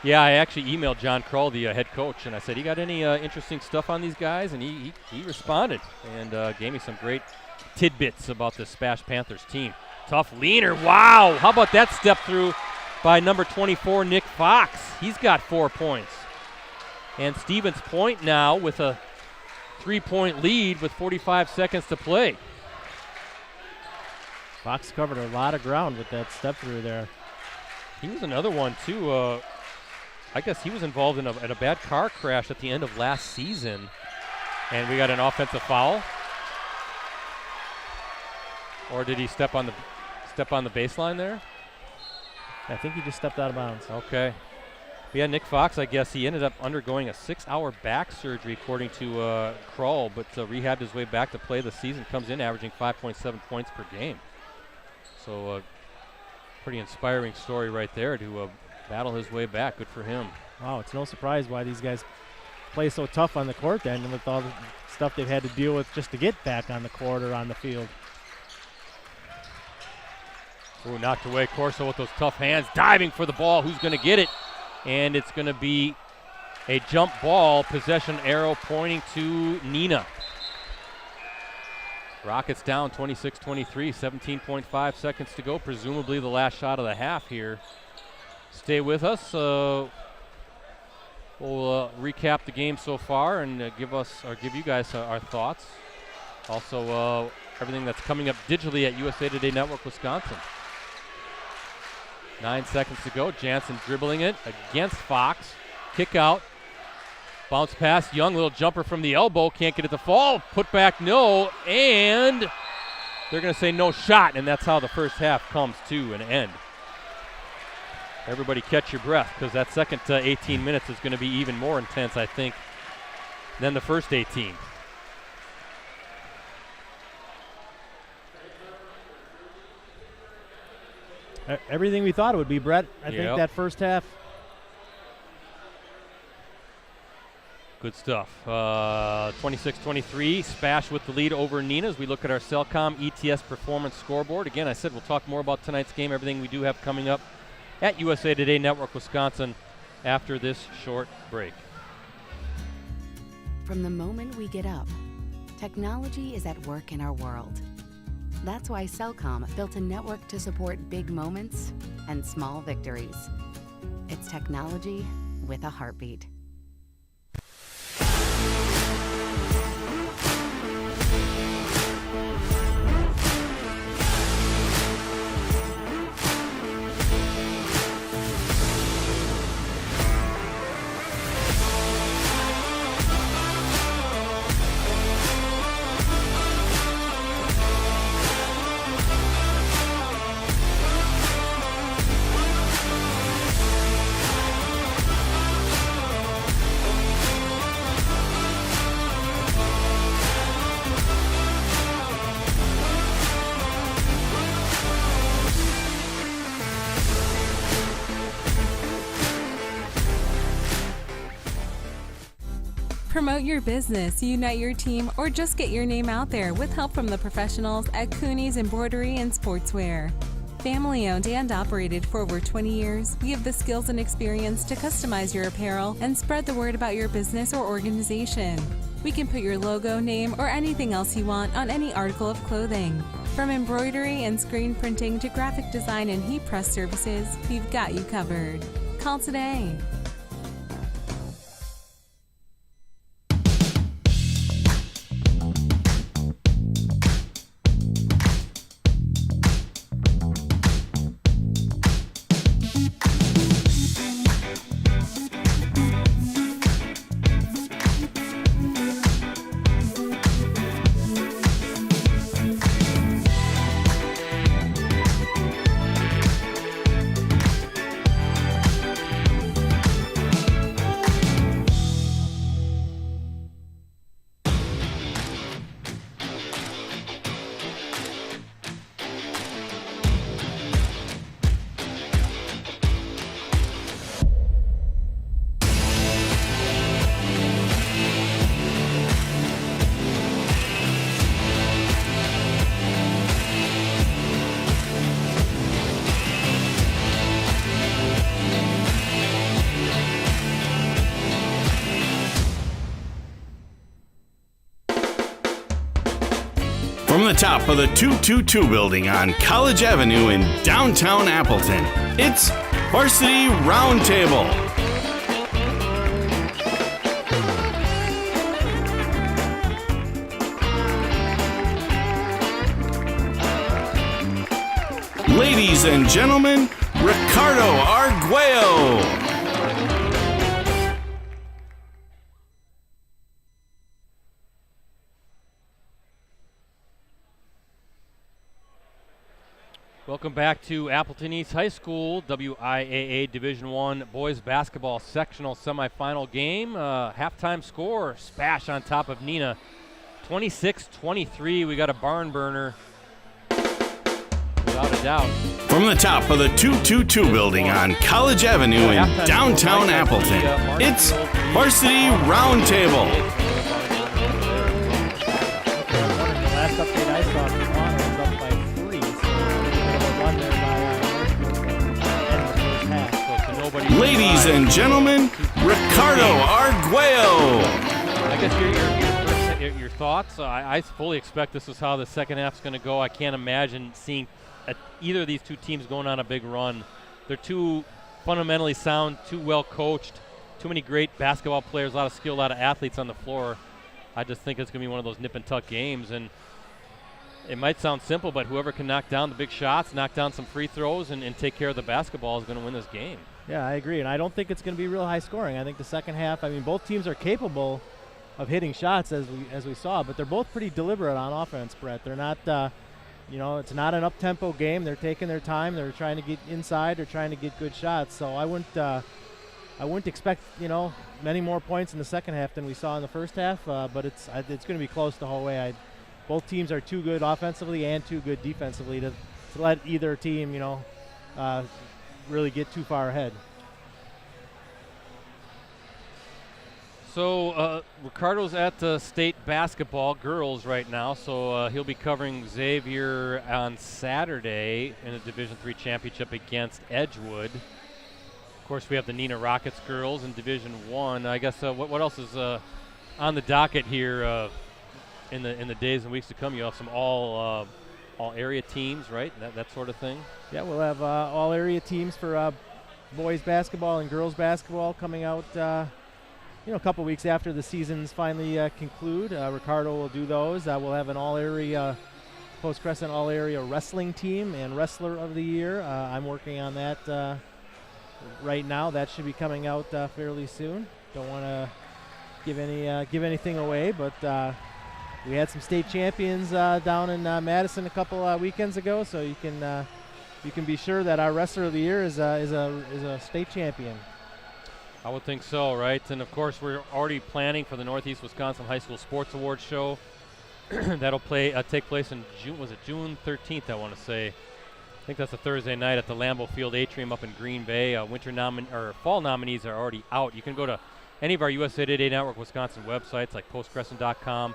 Yeah, I actually emailed John Krull, the head coach, and I said, you got any interesting stuff on these guys? And he responded and gave me some great tidbits about the SPASH Panthers team. Tough leaner, wow. How about that step through by number 24, Nick Fox? He's got 4 points. And Stevens Point now with a 3-point lead with 45 seconds to play. Fox covered a lot of ground with that step through there. He was another one, too. I guess he was involved in a bad car crash at the end of last season. And we got an offensive foul. Or did he step on the baseline there? I think he just stepped out of bounds. Okay. Yeah, Nick Fox, I guess he ended up undergoing a 6-hour back surgery, according to Krull, but rehabbed his way back to play the season. Comes in averaging 5.7 points per game. So pretty inspiring story right there to battle his way back. Good for him. Wow, it's no surprise why these guys play so tough on the court then, and with all the stuff they've had to deal with just to get back on the court or on the field. Ooh, knocked away. Corso with those tough hands, diving for the ball. Who's going to get it? And it's going to be a jump ball, possession arrow pointing to Neenah. Rockets down 26-23, 17.5 seconds to go. Presumably the last shot of the half here. Stay with us. We'll recap the game so far and give you guys our thoughts. Also, everything that's coming up digitally at USA Today Network Wisconsin. 9 seconds to go. Jansen dribbling it against Fox. Kick out. Bounce pass. Young, little jumper from the elbow. Can't get it to fall. Put back, no. And they're going to say no shot. And that's how the first half comes to an end. Everybody catch your breath, because that second 18 minutes is going to be even more intense, I think, than the first 18. Everything we thought it would be, Brett. I think that first half. Good stuff. 26-23, SPASH with the lead over Neenah as we look at our Cellcom ETS performance scoreboard. Again, I said we'll talk more about tonight's game, everything we do have coming up at USA Today Network Wisconsin after this short break. From the moment we get up, technology is at work in our world. That's why Cellcom built a network to support big moments and small victories. It's technology with a heartbeat. Promote your business, unite your team, or just get your name out there with help from the professionals at Cooney's Embroidery and Sportswear. Family owned and operated for over 20 years, we have the skills and experience to customize your apparel and spread the word about your business or organization. We can put your logo, name, or anything else you want on any article of clothing. From embroidery and screen printing to graphic design and heat press services, we've got you covered. Call today. From the top of the 222 building on College Avenue in downtown Appleton, it's Varsity Roundtable. Ladies and gentlemen, Ricardo Arguello. Welcome back to Appleton East High School, WIAA Division I boys basketball sectional semifinal game. Halftime score, SPASH on top of Neenah, 26-23. We got a barn burner, without a doubt. From the top of the 222 building on College Avenue in downtown Appleton, it's Varsity Roundtable. The last update I saw, Toronto was up by 3, so a run there by end of the first half. So nobody. Ladies and gentlemen, Ricardo Arguello. I guess your thoughts. I fully expect this is how the second half's going to go. I can't imagine seeing either of these two teams going on a big run. They're too fundamentally sound, too well coached, too many great basketball players, a lot of skill, a lot of athletes on the floor. I just think it's going to be one of those nip and tuck games, and it might sound simple, but whoever can knock down the big shots, knock down some free throws, and take care of the basketball is going to win this game. Yeah, I agree, and I don't think it's going to be real high scoring. I think the second half, both teams are capable of hitting shots as we saw, but they're both pretty deliberate on offense, Brett. They're not, it's not an up-tempo game. They're taking their time. They're trying to get inside. They're trying to get good shots. So I wouldn't expect, many more points in the second half than we saw in the first half, but it's going to be close the whole way. Both teams are too good offensively and too good defensively to let either team, really get too far ahead. So Ricardo's at state basketball girls right now, so he'll be covering Xavier on Saturday in a Division III championship against Edgewood. Of course, we have the Neenah Rockets girls in Division I. I guess what else is on the docket here in the days and weeks to come? You have some all area teams, right? That sort of thing. Yeah, we'll have all area teams for boys basketball and girls basketball coming out. A couple weeks after the seasons finally conclude. Ricardo will do those. We'll have an all-area, Post Crescent all-area wrestling team and wrestler of the year. I'm working on that right now. That should be coming out fairly soon. Don't want to give anything away, but we had some state champions down in Madison a couple weekends ago, so you can be sure that our wrestler of the year is a state champion. I would think so, right? And of course, we're already planning for the Northeast Wisconsin High School Sports Awards show. That'll take place in June. Was it June 13th? I want to say. I think that's a Thursday night at the Lambeau Field Atrium up in Green Bay. Fall nominees are already out. You can go to any of our USA Today Network Wisconsin websites, like postcrescent.com.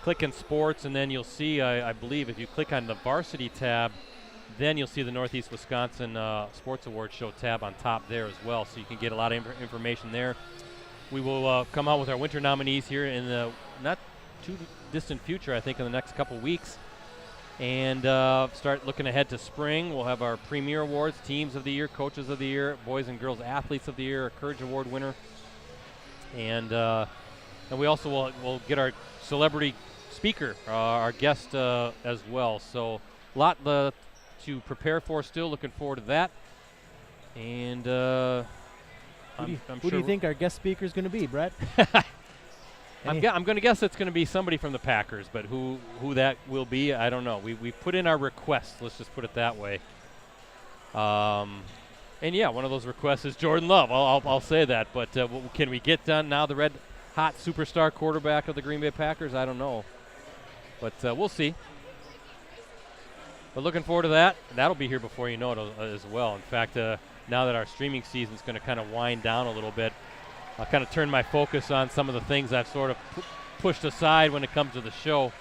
Click in sports, and then you'll see. I believe if you click on the Varsity tab, then you'll see the Northeast Wisconsin Sports Awards Show tab on top there as well, so you can get a lot of information there. We will come out with our winter nominees here in the not too distant future, I think, in the next couple weeks, and start looking ahead to spring. We'll have our Premier Awards, Teams of the Year, Coaches of the Year, Boys and Girls Athletes of the Year, Courage Award winner, and we also will get our celebrity speaker, our guest as well. So a lot to prepare for still. Looking forward to that. And who do you think our guest speaker is going to be, Brett? I'm going to guess it's going to be somebody from the Packers, but who that will be, I don't know. We put in our request. Let's just put it that way. And yeah, one of those requests is Jordan Love. I'll say that. But can we get done now? The red hot superstar quarterback of the Green Bay Packers? I don't know. But we'll see. But looking forward to that. That'll be here before you know it as well. In fact, now that our streaming season is going to kind of wind down a little bit, I'll kind of turn my focus on some of the things I've sort of pushed aside when it comes to the show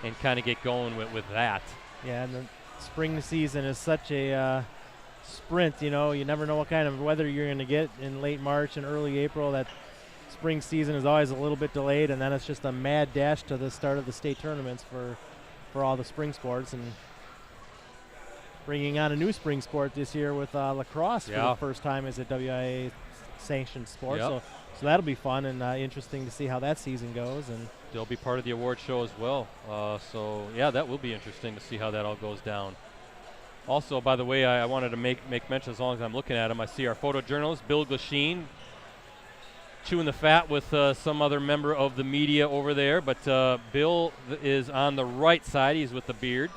and kind of get going with that. Yeah, and the spring season is such a sprint, you never know what kind of weather you're going to get in late March and early April. That spring season is always a little bit delayed, and then it's just a mad dash to the start of the state tournaments for all the spring sports. And bringing on a new spring sport this year with lacrosse for the first time as a WIAA sanctioned sport. Yep. So that'll be fun and interesting to see how that season goes. And they'll be part of the award show as well. So yeah, that will be interesting to see how that all goes down. Also, by the way, I wanted to make mention, as long as I'm looking at him, I see our photojournalist, Bill Glasheen, chewing the fat with some other member of the media over there. But Bill is on the right side. He's with the beard.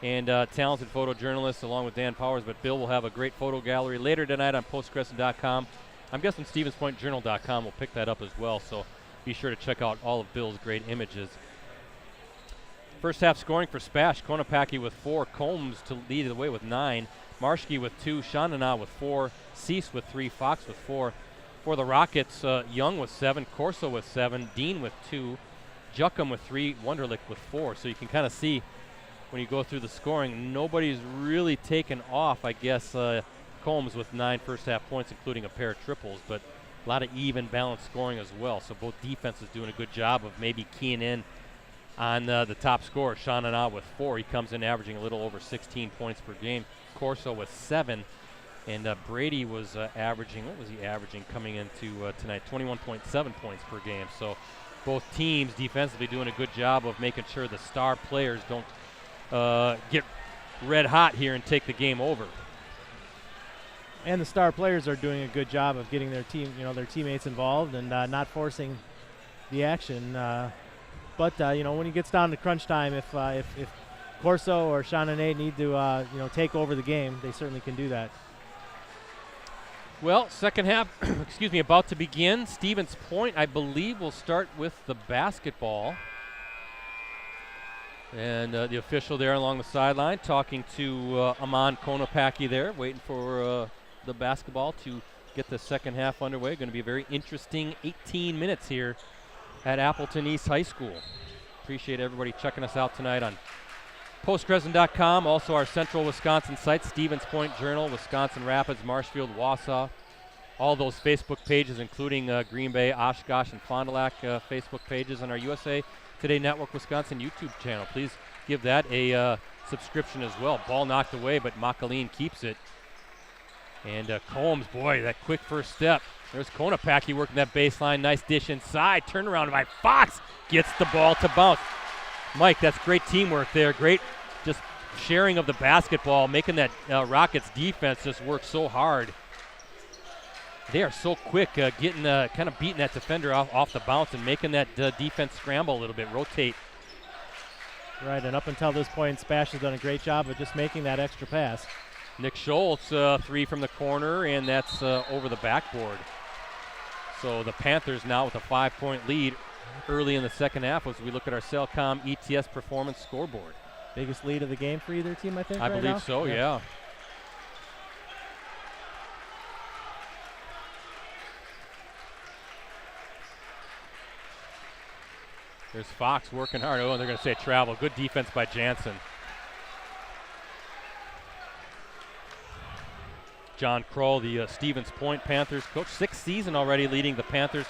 And talented photojournalist along with Dan Powers. But Bill will have a great photo gallery later tonight on postcrescent.com. I'm guessing StevensPointJournal.com will pick that up as well. So be sure to check out all of Bill's great images. First half scoring for SPASH. Konopaki with 4. Combs to lead the way with 9. Marshke with 2. Shanana with 4. Cease with 3. Fox with 4. For the Rockets, Young with 7. Corso with 7. Dean with 2. Juckham with 3. Wunderlich with 4. So you can kind of see when you go through the scoring, nobody's really taken off. I guess Combs with 9 first half points, including a pair of triples, but a lot of even balanced scoring as well. So both defenses doing a good job of maybe keying in on the top scorer. Shanana with 4. He comes in averaging a little over 16 points per game. Corso with 7. And Brady was averaging, what was he averaging coming into tonight? 21.7 points per game. So both teams defensively doing a good job of making sure the star players don't get red hot here and take the game over. And the star players are doing a good job of getting their teammates involved and not forcing the action. But when it gets down to crunch time, if Corso or Shananay need to take over the game, they certainly can do that. Well, second half, about to begin. Stevens Point, I believe, will start with the basketball. And the official there along the sideline talking to Amon Konopaki there, waiting for the basketball to get the second half underway. Going to be a very interesting 18 minutes here at Appleton East High School. Appreciate everybody checking us out tonight on postcrescent.com. Also our Central Wisconsin site, Stevens Point Journal, Wisconsin Rapids, Marshfield, Wausau. All those Facebook pages, including Green Bay, Oshkosh, and Fond du Lac Facebook pages, on our USA Today Network Wisconsin YouTube channel. Please give that a subscription as well. Ball knocked away, but Makaline keeps it. And Combs, boy, that quick first step. There's Konopacki working that baseline. Nice dish inside. Turnaround by Fox. Gets the ball to bounce. Mike, that's great teamwork there. Great just sharing of the basketball, making that Rockets defense just work so hard. They are so quick, getting kind of beating that defender off the bounce and making that defense scramble a little bit, rotate. Right, and up until this point, SPASH has done a great job of just making that extra pass. Nick Schultz, three from the corner, and that's over the backboard. So the Panthers now with a 5-point lead early in the second half as we look at our Cellcom ETS performance scoreboard. Biggest lead of the game for either team, I think, I right believe now? so, yeah. There's Fox working hard. Oh, and they're going to say travel. Good defense by Jansen. John Kroll, the Stevens Point Panthers coach, 6th season already leading the Panthers.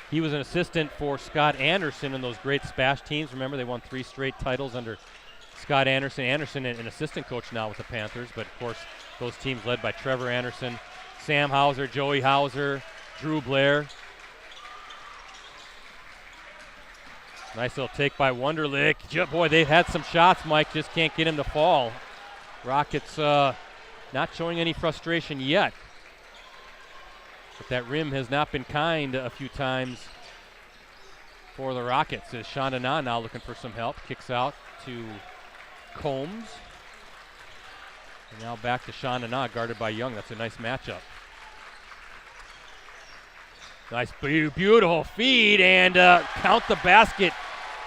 He was an assistant for Scott Anderson in those great SPASH teams. Remember, they won 3 straight titles under Scott Anderson. Anderson, an assistant coach now with the Panthers, but of course, those teams led by Trevor Anderson, Sam Hauser, Joey Hauser, Drew Blair. Nice little take by Wunderlich. Boy, they've had some shots, Mike, just can't get him to fall. Rockets not showing any frustration yet. But that rim has not been kind a few times for the Rockets. As Chandana now looking for some help. Kicks out to Combs. And now back to Chandana, guarded by Young. That's a nice matchup. Nice, beautiful feed, and count the basket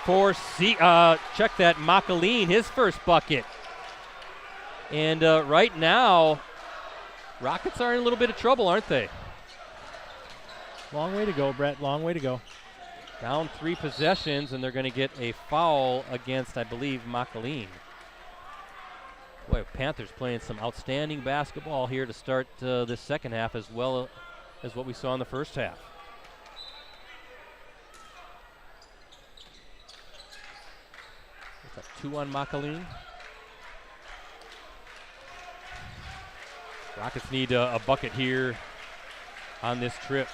for check that, Makaline, his first bucket. And right now, Rockets are in a little bit of trouble, aren't they? Long way to go, Brett, long way to go. Down 3 possessions, and they're going to get a foul against, I believe, Makaline. Boy, Panthers playing some outstanding basketball here to start this second half as well as what we saw in the first half. That's a 2 on Makaline. Rockets need a bucket here on this trip.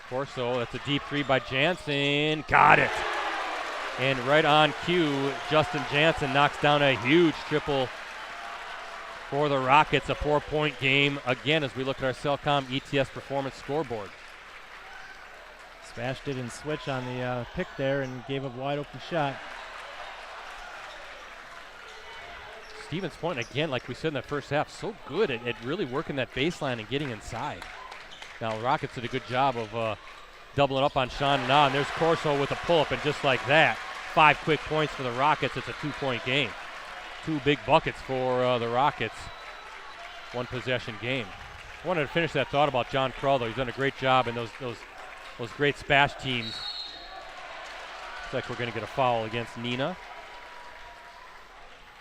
Corso, that's a deep 3 by Jansen. Got it. And right on cue, Justin Jansen knocks down a huge triple for the Rockets. A 4-point game again as we look at our Cellcom ETS performance scoreboard. SPASH didn't switch on the pick there and gave a wide open shot. Stevens Point, again, like we said in the first half, so good at really working that baseline and getting inside. Now, Rockets did a good job of doubling up on Chandana, and there's Corso with a pull-up, and just like that, 5 quick points for the Rockets. It's a 2-point game. 2 big buckets for the Rockets. 1-possession game. I wanted to finish that thought about John Kroll, though. He's done a great job in those great SPASH teams. Looks like we're going to get a foul against Neenah.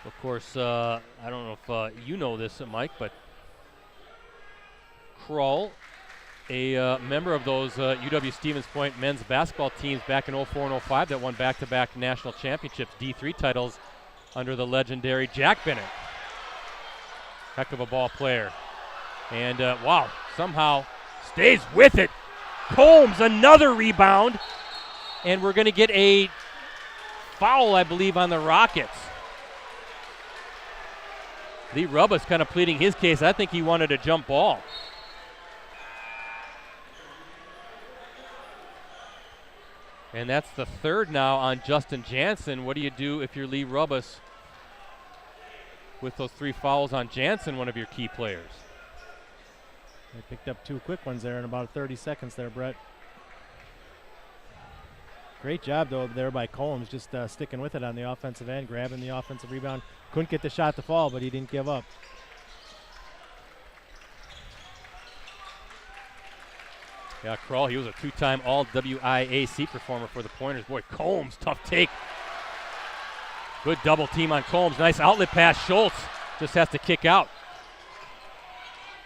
Of course, I don't know if you know this, Mike, but Kroll, a member of those UW Stevens Point men's basketball teams back in 04 and 05 that won back-to-back national championships, D3 titles under the legendary Jack Bennett. Heck of a ball player. And, wow, somehow stays with it. Combs, another rebound. And we're going to get a foul, I believe, on the Rockets. Lee Rubba's kind of pleading his case. I think he wanted a jump ball. And that's the 3rd now on Justin Jansen. What do you do if you're Lee Rubbas with those 3 fouls on Jansen, one of your key players? They picked up 2 quick ones there in about 30 seconds there, Brett. Great job, though, there by Combs, just sticking with it on the offensive end, grabbing the offensive rebound. Couldn't get the shot to fall, but he didn't give up. Yeah, Kroll, he was a two-time All-WIAC performer for the Pointers. Boy, Combs, tough take. Good double team on Combs. Nice outlet pass. Schultz just has to kick out.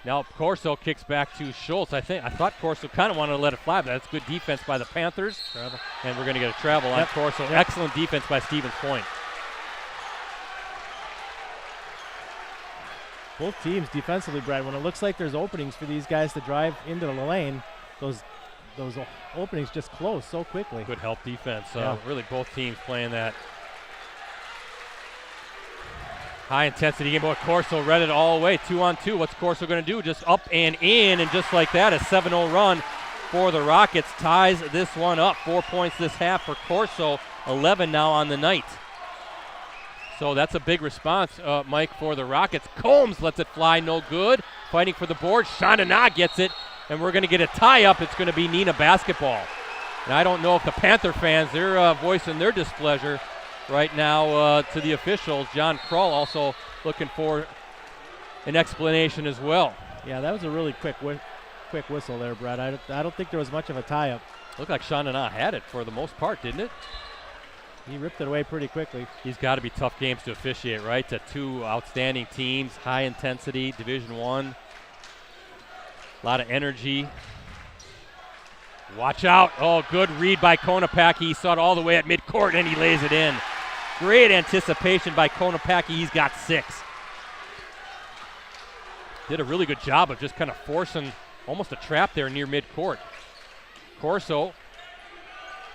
Now Corso kicks back to Schultz. I thought Corso kind of wanted to let it fly, but that's good defense by the Panthers. Travel. And we're going to get a travel on Corso. Yep. Excellent defense by Stevens Point. Both teams defensively, Brad, when it looks like there's openings for these guys to drive into the lane, those openings just close so quickly. Good help defense. Really both teams playing that high intensity game. Boy, Corso read it all the way, 2-on-2. What's Corso going to do? Just up and in, and just like that, a 7-0 run for the Rockets ties this one up. 4 points this half for Corso, 11 now on the night. So that's a big response, Mike, for the Rockets. Combs lets it fly, no good. Fighting for the board. Chandana gets it, and we're going to get a tie-up. It's going to be Neenah basketball. And I don't know if the Panther fans, they're voicing their displeasure right now to the officials. John Kroll also looking for an explanation as well. Yeah, that was a really quick whistle there, Brad. I don't think there was much of a tie-up. Looked like Chandana had it for the most part, didn't it? He ripped it away pretty quickly. These got to be tough games to officiate, right? To two outstanding teams, high intensity, Division I. A lot of energy. Watch out. Oh, good read by Konopaki. He saw it all the way at midcourt, and he lays it in. Great anticipation by Konopaki. He's got 6. Did a really good job of just kind of forcing almost a trap there near midcourt. Corso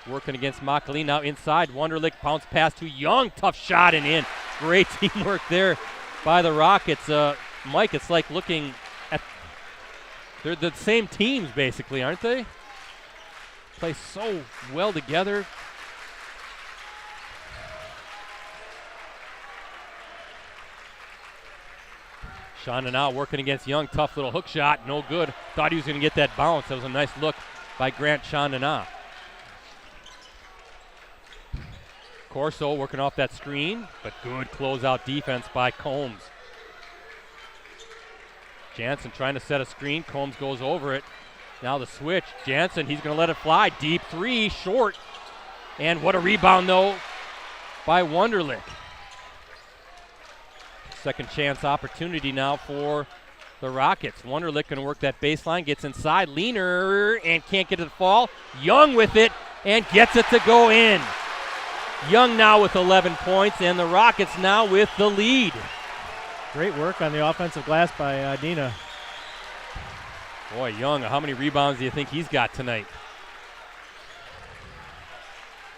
working against Makali. Now inside, Wunderlich bounce pass to Young. Tough shot and in. Great teamwork there by the Rockets. Mike, it's like looking at, they're the same teams basically, aren't they? Play so well together. Shonda now working against Young. Tough little hook shot. No good. Thought he was going to get that bounce. That was a nice look by Grant Chandana. Corso working off that screen, but good closeout defense by Combs. Jansen trying to set a screen. Combs goes over it. Now the switch. Jansen, he's going to let it fly. Deep 3, short. And what a rebound, though, by Wunderlich. Second chance opportunity now for the Rockets. Wunderlich going to work that baseline. Gets inside. Leaner and can't get to the fall. Young with it and gets it to go in. Young now with 11 points, and the Rockets now with the lead. Great work on the offensive glass by Neenah. Boy, Young, how many rebounds do you think he's got tonight?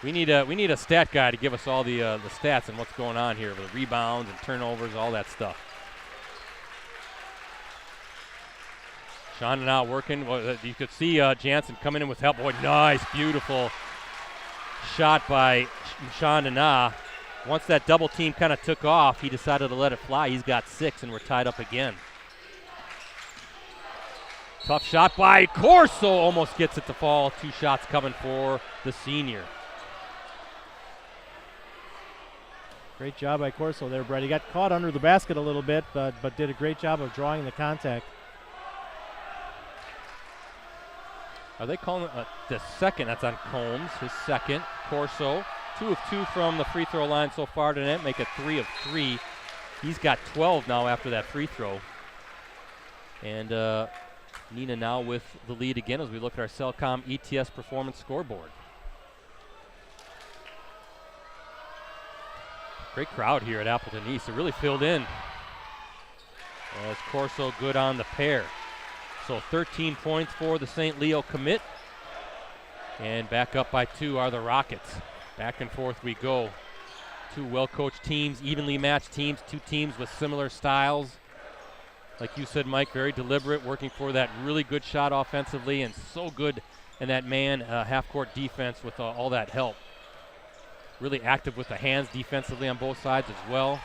We need a stat guy to give us all the stats and what's going on here with the rebounds and turnovers, all that stuff. Shonda now working. Well, you could see Jansen coming in with help. Boy, nice, beautiful shot by Chandana. Once that double team kind of took off, he decided to let it fly. He's got 6, and we're tied up again. Tough shot by Corso. Almost gets it to fall. 2 shots coming for the senior. Great job by Corso there, Brett. He got caught under the basket a little bit, but did a great job of drawing the contact. Are they calling the second? That's on Combs, his second. Corso, 2 of 2 from the free throw line so far tonight, make it 3 of 3. He's got 12 now after that free throw. And Neenah now with the lead again as we look at our Cellcom ETS performance scoreboard. Great crowd here at Appleton East. It really filled in. As Corso good on the pair. So 13 points for the St. Leo commit. And back up by 2 are the Rockets. Back and forth we go. 2 well-coached teams, evenly matched teams, 2 teams with similar styles. Like you said, Mike, very deliberate, working for that really good shot offensively and so good in that man half-court defense with all that help. Really active with the hands defensively on both sides as well.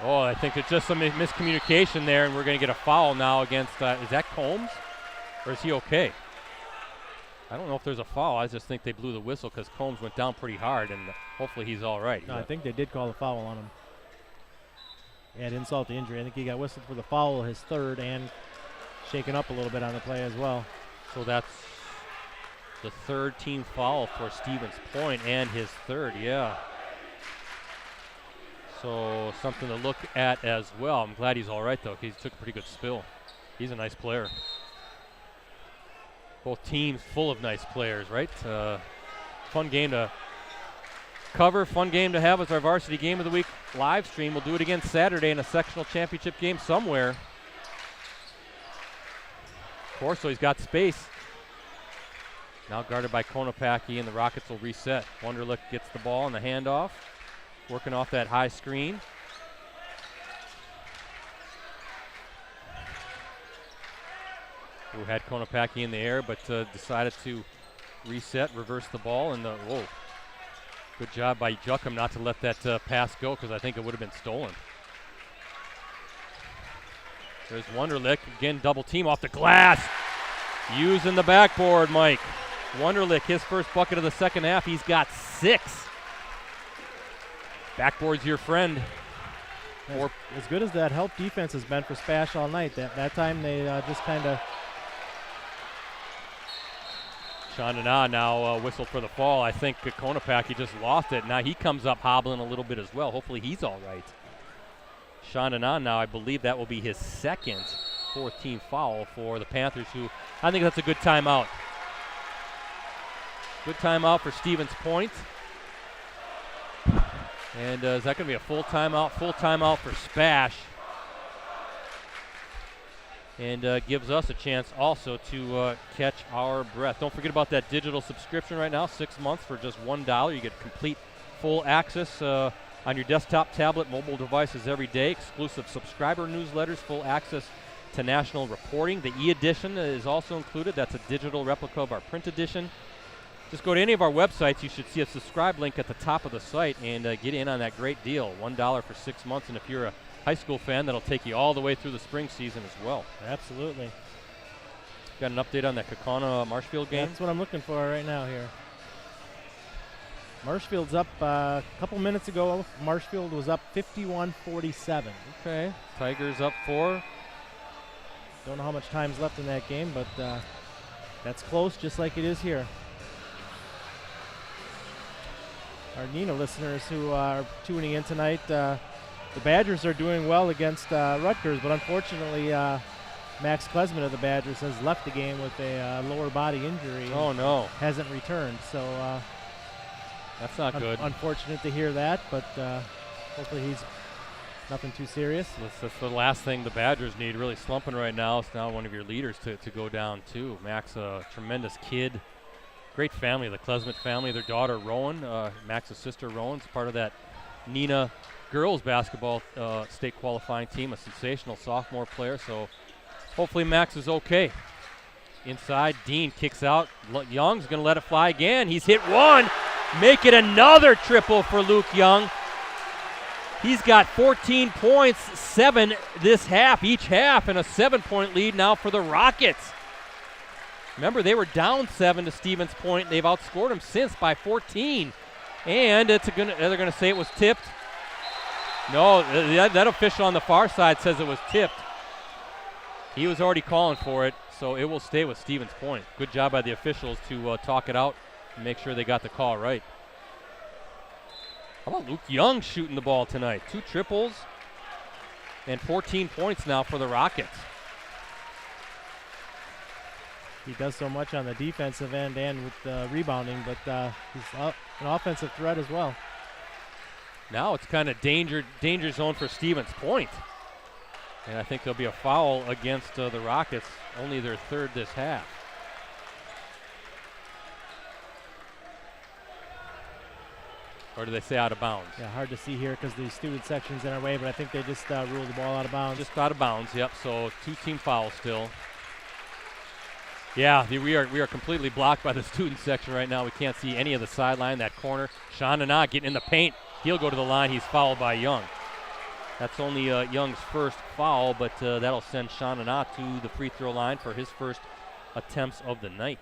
Oh, I think it's just some miscommunication there, and we're going to get a foul now against, is that Combs? Or is he okay? I don't know if there's a foul. I just think they blew the whistle because Combs went down pretty hard, and hopefully he's all right. No, I think they did call a foul on him. Add insult to injury. I think he got whistled for the foul, his 3rd, and shaken up a little bit on the play as well. So that's the third team foul for Stevens Point, and his third, yeah. So something to look at as well. I'm glad he's all right, though, because he took a pretty good spill. He's a nice player. Both teams full of nice players, right? Fun game to cover, fun game to have as our Varsity Game of the Week live stream. We'll do it again Saturday in a sectional championship game somewhere. Corso, he's got space. Now guarded by Konopaki, and the Rockets will reset. Wunderlich gets the ball and the handoff, working off that high screen. Who had Konopaki in the air, but decided to reset, reverse the ball, and whoa. Good job by Juckham not to let that pass go, because I think it would have been stolen. There's Wunderlich, again double team off the glass. Using the backboard, Mike. Wunderlich, his first bucket of the second half, he's got 6. Backboard's your friend. As good as that help defense has been for SPASH all night, that time they just kind of... Chandana now whistled for the fall. I think Konopaki just lost it. Now he comes up hobbling a little bit as well. Hopefully he's all right. Chandana now, I believe that will be his second fourth-team foul for the Panthers, who I think that's a good timeout. Good timeout for Stevens Point. And is that going to be a full timeout? Full timeout for SPASH. And gives us a chance also to catch our breath. Don't forget about that digital subscription right now, 6 months for just $1. You get complete full access on your desktop, tablet, mobile devices every day. Exclusive subscriber newsletters, full access to national reporting. The e-edition is also included. That's a digital replica of our print edition. Just go to any of our websites. You should see a subscribe link at the top of the site and get in on that great deal. $1 for 6 months. And if you're a high school fan, that'll take you all the way through the spring season as well. Absolutely. Got an update on that Kaukauna-Marshfield game? That's what I'm looking for right now here. Marshfield's up a couple minutes ago. Marshfield was up 51-47. Okay. Tigers up 4. Don't know how much time's left in that game, but that's close, just like it is here. Our Neenah listeners who are tuning in tonight, the Badgers are doing well against Rutgers, but unfortunately Max Klesman of the Badgers has left the game with a lower body injury. Oh, no. Hasn't returned, so that's not good. Unfortunate to hear that, but hopefully he's nothing too serious. That's the last thing the Badgers need, really slumping right now. It's now one of your leaders to go down, too. Max, a tremendous kid. Great family, the Klesman family. Their daughter, Rowan, Max's sister, Rowan's part of that Neenah girls basketball state qualifying team, a sensational sophomore player. So hopefully Max is okay. Inside, Dean kicks out. Young's going to let it fly again. He's hit one. Make it another triple for Luke Young. He's got 14 points, 7 this half, each half, and a 7-point lead now for the Rockets. Remember, they were down 7 to Stevens Point. They've outscored them since by 14. And they're going to say it was tipped. No, that official on the far side says it was tipped. He was already calling for it, so it will stay with Stevens Point. Good job by the officials to talk it out and make sure they got the call right. How about Luke Young shooting the ball tonight? 2 triples and 14 points now for the Rockets. He does so much on the defensive end and with rebounding, but he's an offensive threat as well. Now it's kind of danger zone for Stevens Point. And I think there'll be a foul against the Rockets, only their third this half. Or do they say out of bounds? Yeah, hard to see here because the student section's in our way, but I think they just ruled the ball out of bounds. Just out of bounds, yep. So 2-team fouls still. Yeah, we are completely blocked by the student section right now. We can't see any of the sideline, that corner. Chandana getting in the paint. He'll go to the line. He's fouled by Young. That's only Young's first foul, but that'll send Chandana to the free throw line for his first attempts of the night.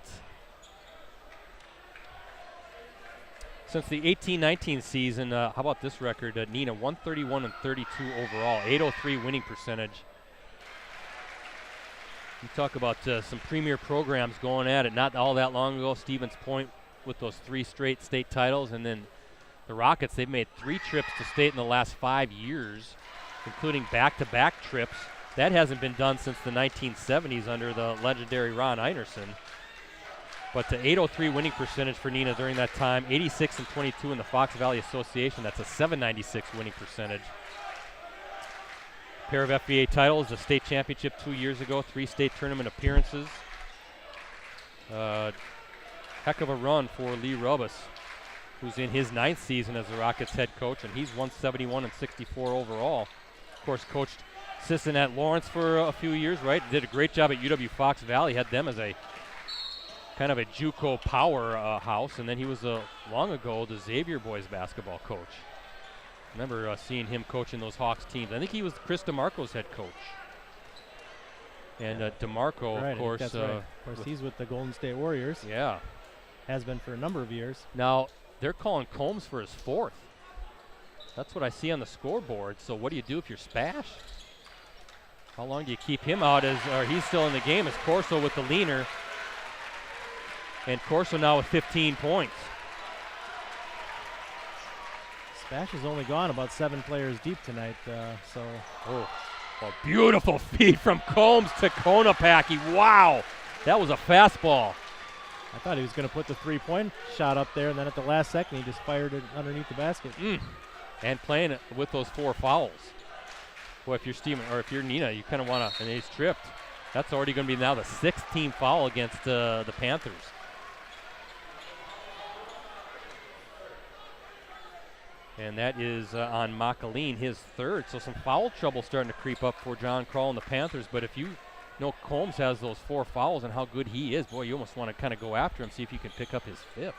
Since the 18-19 season, how about this record? Neenah 131-32 overall, 803 winning percentage. You talk about some premier programs going at it not all that long ago. Stevens Point with those 3 straight state titles, and then the Rockets, they've made 3 trips to state in the last 5 years, including back-to-back trips. That hasn't been done since the 1970s under the legendary Ron Einerson. But the .803 winning percentage for Neenah during that time, 86-22 in the Fox Valley Association. That's a .796 winning percentage. Pair of FVA titles, a state championship 2 years ago, 3 state tournament appearances. Heck of a run for Lee Rubus, who's in his 9th season as the Rockets head coach, and he's 171-64 overall. Of course, coached Sisson at Lawrence for a few years, right? Did a great job at UW Fox Valley, had them as a kind of a JUCO power house, and then he was long ago the Xavier boys basketball coach. Remember seeing him coaching those Hawks teams. I think he was Chris DeMarco's head coach. And DeMarco, right, of course. That's right. Of course, he's with the Golden State Warriors. Yeah. Has been for a number of years. Now, they're calling Combs for his 4th. That's what I see on the scoreboard. So what do you do if you're SPASH? How long do you keep him out or he's still in the game as Corso with the leaner. And Corso now with 15 points. SPASH has only gone about 7 players deep tonight, so. Oh, a beautiful feed from Combs to Konopacki. Wow, that was a fastball. I thought he was going to put the 3-point shot up there, and then at the last second, he just fired it underneath the basket. And playing it with those 4 fouls. Boy, if you're Steven, or if you're Neenah, you kind of want to, and he's tripped. That's already going to be now the 6th team foul against the Panthers. And that is on Makaline, his 3rd. So some foul trouble starting to creep up for John Kroll and the Panthers. But if you know Combs has those 4 fouls and how good he is, boy, you almost want to kind of go after him, see if you can pick up his 5th.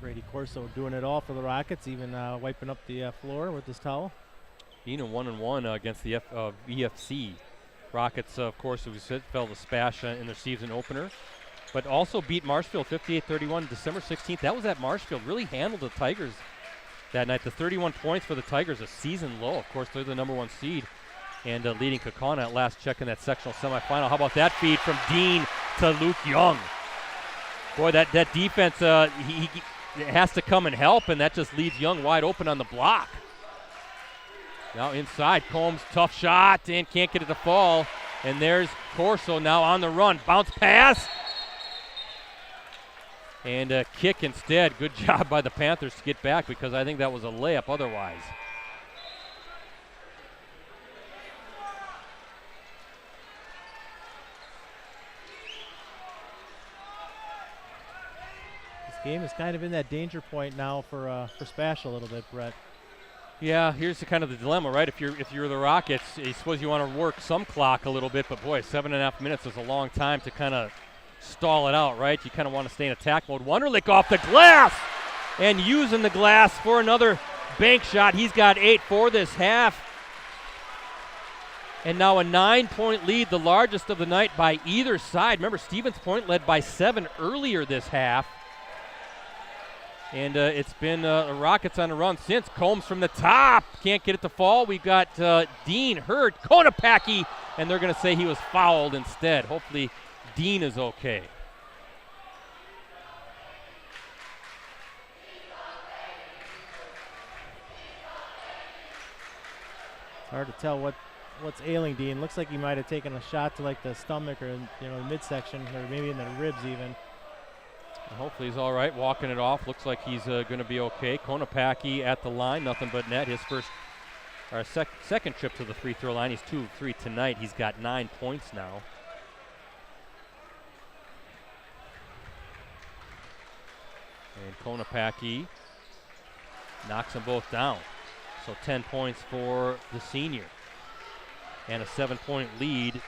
Brady Corso doing it all for the Rockets, even wiping up the floor with his towel. Neenah 1-1 against the VFC. Rockets, of course, as we said, fell to SPASH in their season opener, but also beat Marshfield 58-31 December 16th. That was at Marshfield. Really handled the Tigers that night. The 31 points for the Tigers, a season low. Of course, they're the #1 seed and leading Kaukauna at last check in that sectional semifinal. How about that feed from Dean to Luke Young? Boy, that defense, he has to come and help, and that just leaves Young wide open on the block. Now inside, Combs, tough shot, and can't get it to fall. And there's Corso now on the run. Bounce pass. And a kick instead. Good job by the Panthers to get back, because I think that was a layup otherwise. This game is kind of in that danger point now for SPASH a little bit, Brett. Yeah, here's the kind of the dilemma, right? If you're the Rockets, I suppose you want to work some clock a little bit, but boy, 7.5 minutes is a long time to kind of stall it out, right? You kind of want to stay in attack mode. Wunderlich off the glass and using the glass for another bank shot. He's got 8 for this half. And now a 9-point lead, the largest of the night by either side. Remember, Stevens Point led by 7 earlier this half. And it's been Rockets on the run since. Combs from the top. Can't get it to fall. We've got Dean hurt. Konopacki. And they're going to say he was fouled instead. Hopefully Dean is okay. It's hard to tell what's ailing Dean. Looks like he might have taken a shot to like the stomach or the midsection, or maybe in the ribs even. Hopefully he's all right, walking it off. Looks like he's going to be okay. Konopacki at the line, nothing but net. His second trip to the free throw line. He's 2 of 3 tonight. He's got 9 points now. And Konopacki knocks them both down. So 10 points for the senior. And a 7-point lead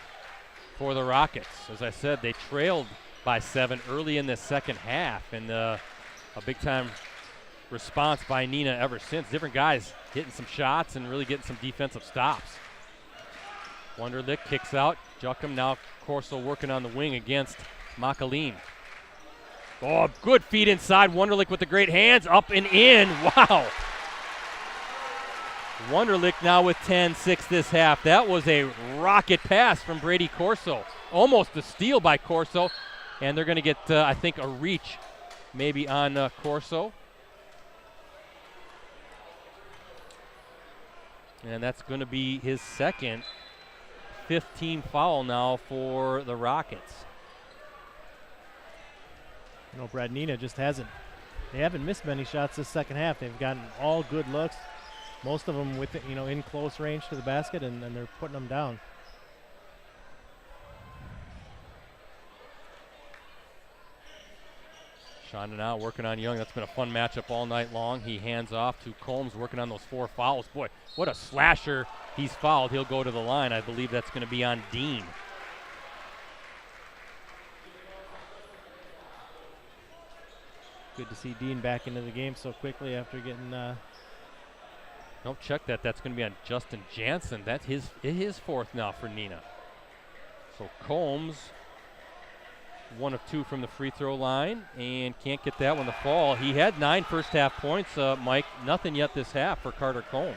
for the Rockets. As I said, they trailed by 7 early in the second half, and a big-time response by Neenah ever since. Different guys hitting some shots and really getting some defensive stops. Wunderlich kicks out. Juckham now Corso working on the wing against Makaline. Oh, good feed inside. Wunderlich with the great hands, up and in. Wow. Wunderlich now with 10-6 this half. That was a rocket pass from Brady Corso. Almost a steal by Corso. And they're going to get, I think, a reach maybe on Corso. And that's going to be his second 15 foul now for the Rockets. You know, Brad, Neenah just they haven't missed many shots this second half. They've gotten all good looks, most of them with, in close range to the basket, and they're putting them down. Shonda now working on Young. That's been a fun matchup all night long. He hands off to Combs working on those 4 fouls. Boy, what a slasher he's fouled. He'll go to the line. I believe that's going to be on Dean. Good to see Dean back into the game so quickly after getting. Don't check that. That's going to be on Justin Jansen. That's his fourth now for Neenah. So Combs, 1 of 2 from the free throw line, and can't get that one to fall. He had 9 first half points, Mike. Nothing yet this half for Carter Combs.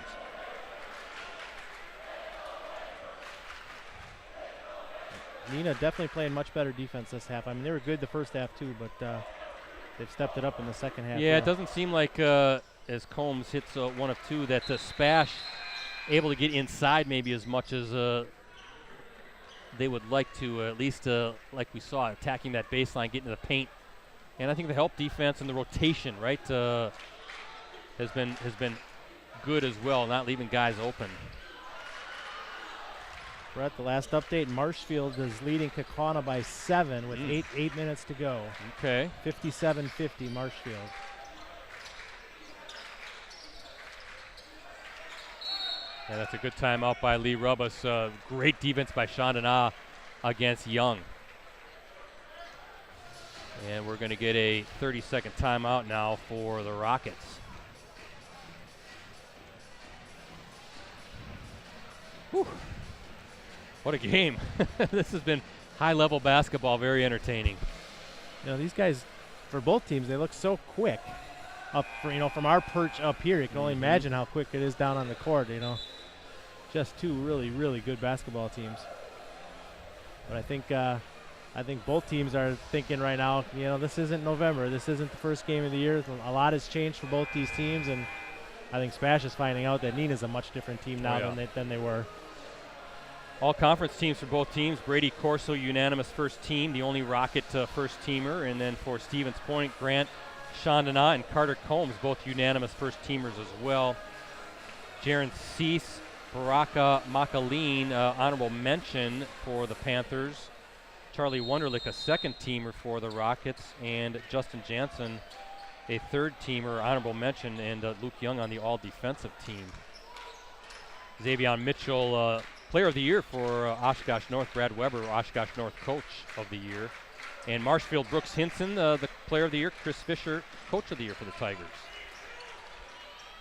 Neenah definitely playing much better defense this half. I mean, they were good the first half too, but they've stepped it up in the second half. Yeah, it doesn't seem like as Combs hits 1 of 2 that SPASH able to get inside maybe as much as they would like to, at least like we saw, attacking that baseline, getting to the paint. And I think the help defense and the rotation, right, has been good as well, not leaving guys open. Brett, the last update, Marshfield is leading Kaukauna by 7 with 8 minutes to go. Okay. 57-50 Marshfield. Yeah, that's a good timeout by Lee Rubbas. Great defense by Chandana against Young. And we're going to get a 30-second timeout now for the Rockets. Whew. What a game. This has been high-level basketball, very entertaining. You know, these guys, for both teams, they look so quick. Up, from our perch up here, you can only imagine how quick it is down on the court, Just 2 really, really good basketball teams. But I think both teams are thinking right now, this isn't November. This isn't the first game of the year. A lot has changed for both these teams, and I think SPASH is finding out that Neenah's a much different team now than they were. All conference teams for both teams. Brady Corso, unanimous first team, the only Rocket first teamer. And then for Stevens Point, Grant Chandana and Carter Combs, both unanimous first teamers as well. Jaron Cease, Baraka Makaleen, honorable mention for the Panthers. Charlie Wunderlich, a second teamer for the Rockets. And Justin Jansen, a third teamer, honorable mention. And Luke Young on the all defensive team. Xavion Mitchell, player of the year for Oshkosh North. Brad Weber, Oshkosh North coach of the year. And Marshfield Brooks Hinson, the player of the year. Chris Fisher, coach of the year for the Tigers.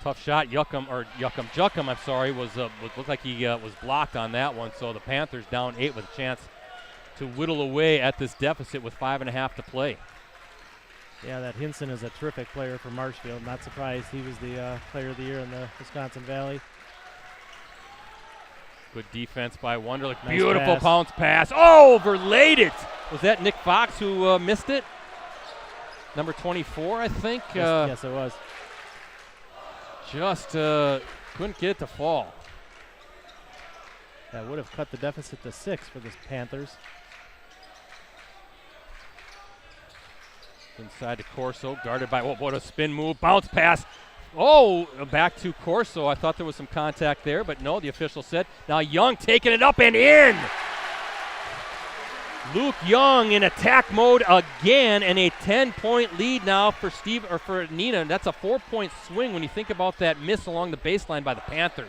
Tough shot. Juckum, was looked like he was blocked on that one. So the Panthers down 8 with a chance to whittle away at this deficit with 5.5 to play. Yeah, that Hinson is a terrific player for Marshfield. Not surprised he was the player of the year in the Wisconsin Valley. Good defense by Wunderlich. Nice Beautiful pass. bounce pass. Oh, overlaid it. Was that Nick Fox who missed it? Number 24, I think. Yes, it was. Just couldn't get it to fall. That would have cut the deficit to 6 for the Panthers. Inside to Corso, guarded by, what a spin move. Bounce pass. Oh, back to Corso. I thought there was some contact there, but no, the official said. Now Young taking it up and in. Luke Young in attack mode again, and a 10-point lead now for Neenah. That's a 4-point swing when you think about that miss along the baseline by the Panthers.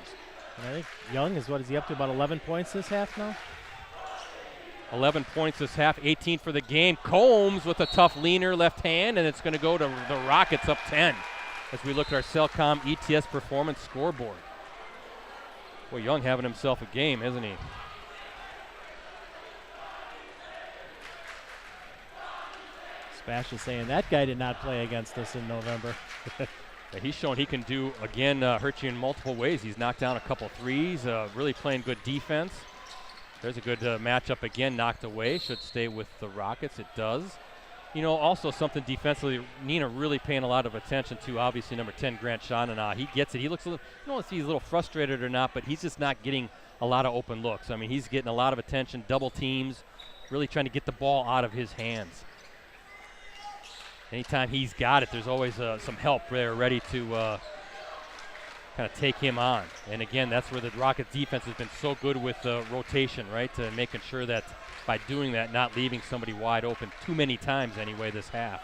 And I think Young is he up to about 11 points this half now? 11 points this half, 18 for the game. Combs with a tough leaner left hand, and it's going to go to the Rockets up 10. As we look at our Cellcom ETS performance scoreboard. Well, Young having himself a game, isn't he? SPASH is saying that guy did not play against us in November. Yeah, he's shown he can do, again, hurt you in multiple ways. He's knocked down a couple threes, really playing good defense. There's a good matchup again, knocked away. Should stay with the Rockets. It does. You know, also something defensively, Neenah really paying a lot of attention to, obviously, number 10, Grant Shonana. He gets it. He looks a little, I don't know if he's a little frustrated or not, but he's just not getting a lot of open looks. I mean, he's getting a lot of attention, double teams, really trying to get the ball out of his hands. Anytime he's got it, there's always some help there ready to kind of take him on. And again, that's where the Rockets defense has been so good with rotation, right? To making sure that by doing that, not leaving somebody wide open too many times anyway this half.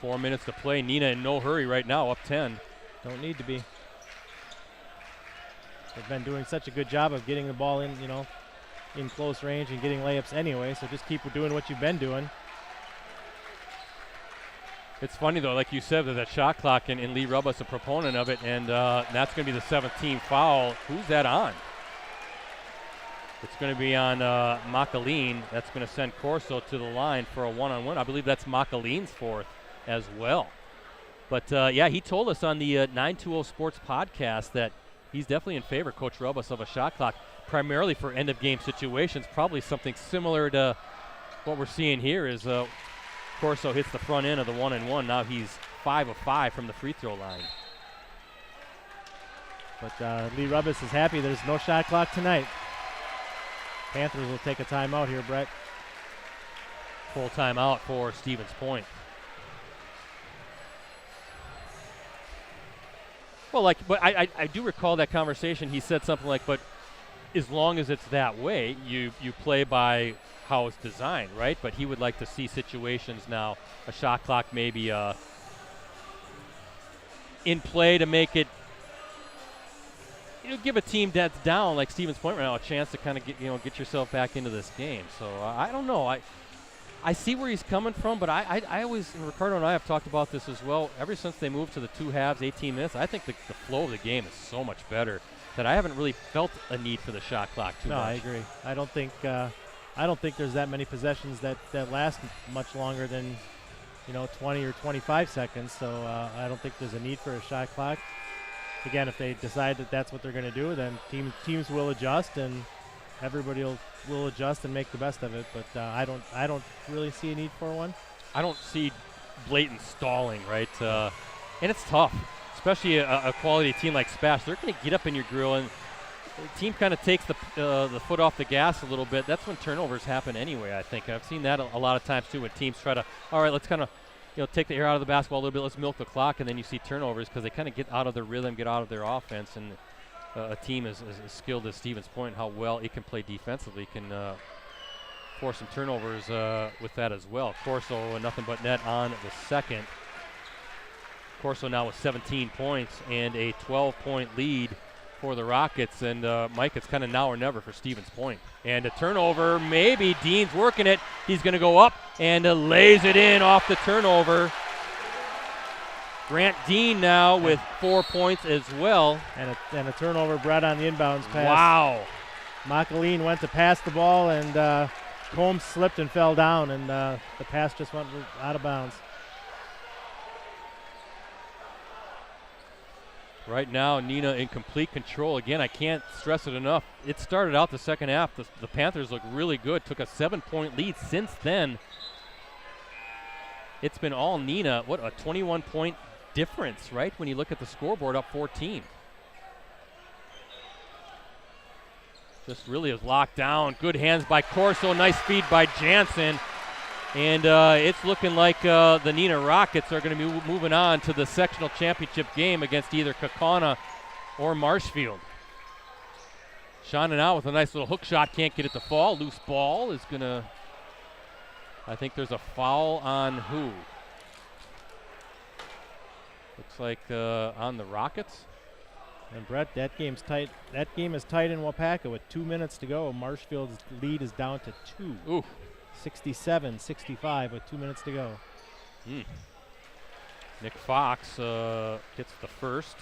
4 minutes to play. Neenah in no hurry right now, up 10. Don't need to be. They've been doing such a good job of getting the ball in, you know, in close range and getting layups anyway, so just keep doing what you've been doing. It's funny, though, like you said, that shot clock, and Lee Rubba's a proponent of it, and that's going to be the 17th foul. Who's that on? It's going to be on Makaleen. That's going to send Corso to the line for a one-on-one. I believe that's Makaleen's fourth as well. But, yeah, he told us on the 920 Sports podcast that he's definitely in favor, Coach Rubas, of a shot clock, primarily for end-of-game situations. Probably something similar to what we're seeing here is Corso hits the front end of the one-and-one. Now he's 5 of 5 from the free throw line. But Lee Rubis is happy there's no shot clock tonight. Panthers will take a timeout here, Brett. Full timeout for Stevens Point. Well, but I do recall that conversation. He said something like, but as long as it's that way, you play by how it's designed, right? But he would like to see situations now, a shot clock maybe in play to make it, give a team that's down like Stevens Point right now a chance to kind of get yourself back into this game. So I don't know. I see where he's coming from, but I always, and Ricardo and I have talked about this as well, ever since they moved to the two halves, 18 minutes, I think the flow of the game is so much better that I haven't really felt a need for the shot clock too much. No, I agree. I don't think there's that many possessions that last much longer than 20 or 25 seconds, so I don't think there's a need for a shot clock. Again, if they decide that that's what they're going to do, then teams will adjust, and everybody will adjust and make the best of it. But I don't really see a need for one. I don't see blatant stalling, right? And it's tough, especially a quality team like SPASH. They're going to get up in your grill, and the team kind of takes the foot off the gas a little bit. That's when turnovers happen anyway, I think. I've seen that a lot of times, too, when teams try to, all right, let's kind of take the air out of the basketball a little bit, let's milk the clock, and then you see turnovers because they kind of get out of their rhythm, get out of their offense, and a team as skilled as Stevens Point, how well it can play defensively, can force some turnovers with that as well. Corso, nothing but net on the second. Corso now with 17 points and a 12-point lead for the Rockets, and Mike, it's kind of now or never for Stevens Point. And a turnover, maybe Dean's working it. He's going to go up and lays it in off the turnover. Grant Dean now with 4 points as well. And a turnover, Brett, on the inbounds pass. Wow. Makaleen went to pass the ball, and Combs slipped and fell down, and the pass just went out of bounds. Right now, Neenah in complete control. Again, I can't stress it enough. It started out the second half. The Panthers look really good. Took a 7-point lead. Since then, it's been all Neenah. What a 21-point difference, right? When you look at the scoreboard, up 14. Just really is locked down. Good hands by Corso. Nice feed by Jansen. And it's looking like the Neenah Rockets are going to be moving on to the sectional championship game against either Kaukauna or Marshfield. Shining out with a nice little hook shot. Can't get it to fall. Loose ball is going to, I think there's a foul on who? Looks like on the Rockets. And Brett, that game's tight. That game is tight in Wapaka with 2 minutes to go. Marshfield's lead is down to 2. Ooh. 67-65 with 2 minutes to go. Nick Fox gets the first.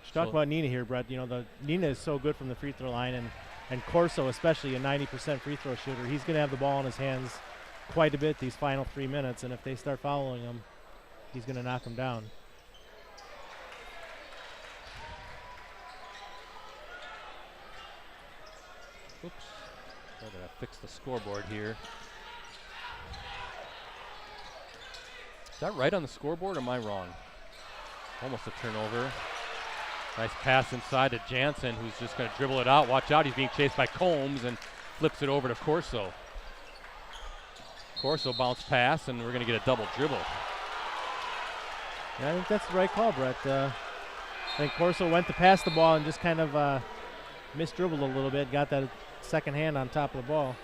Let's talk about Neenah here, Brett. Neenah is so good from the free throw line, and And Corso, especially a 90% free throw shooter, he's going to have the ball in his hands quite a bit these final 3 minutes, and if they start fouling him, he's going to knock him down. Oops. I gotta fix the scoreboard here. Is that right on the scoreboard, or am I wrong? Almost a turnover. Nice pass inside to Jansen, who's just going to dribble it out. Watch out, he's being chased by Combs and flips it over to Corso. Corso bounce pass, and we're going to get a double dribble. Yeah, I think that's the right call, Brett. I think Corso went to pass the ball and just kind of missed-dribbled a little bit, got that second hand on top of the ball.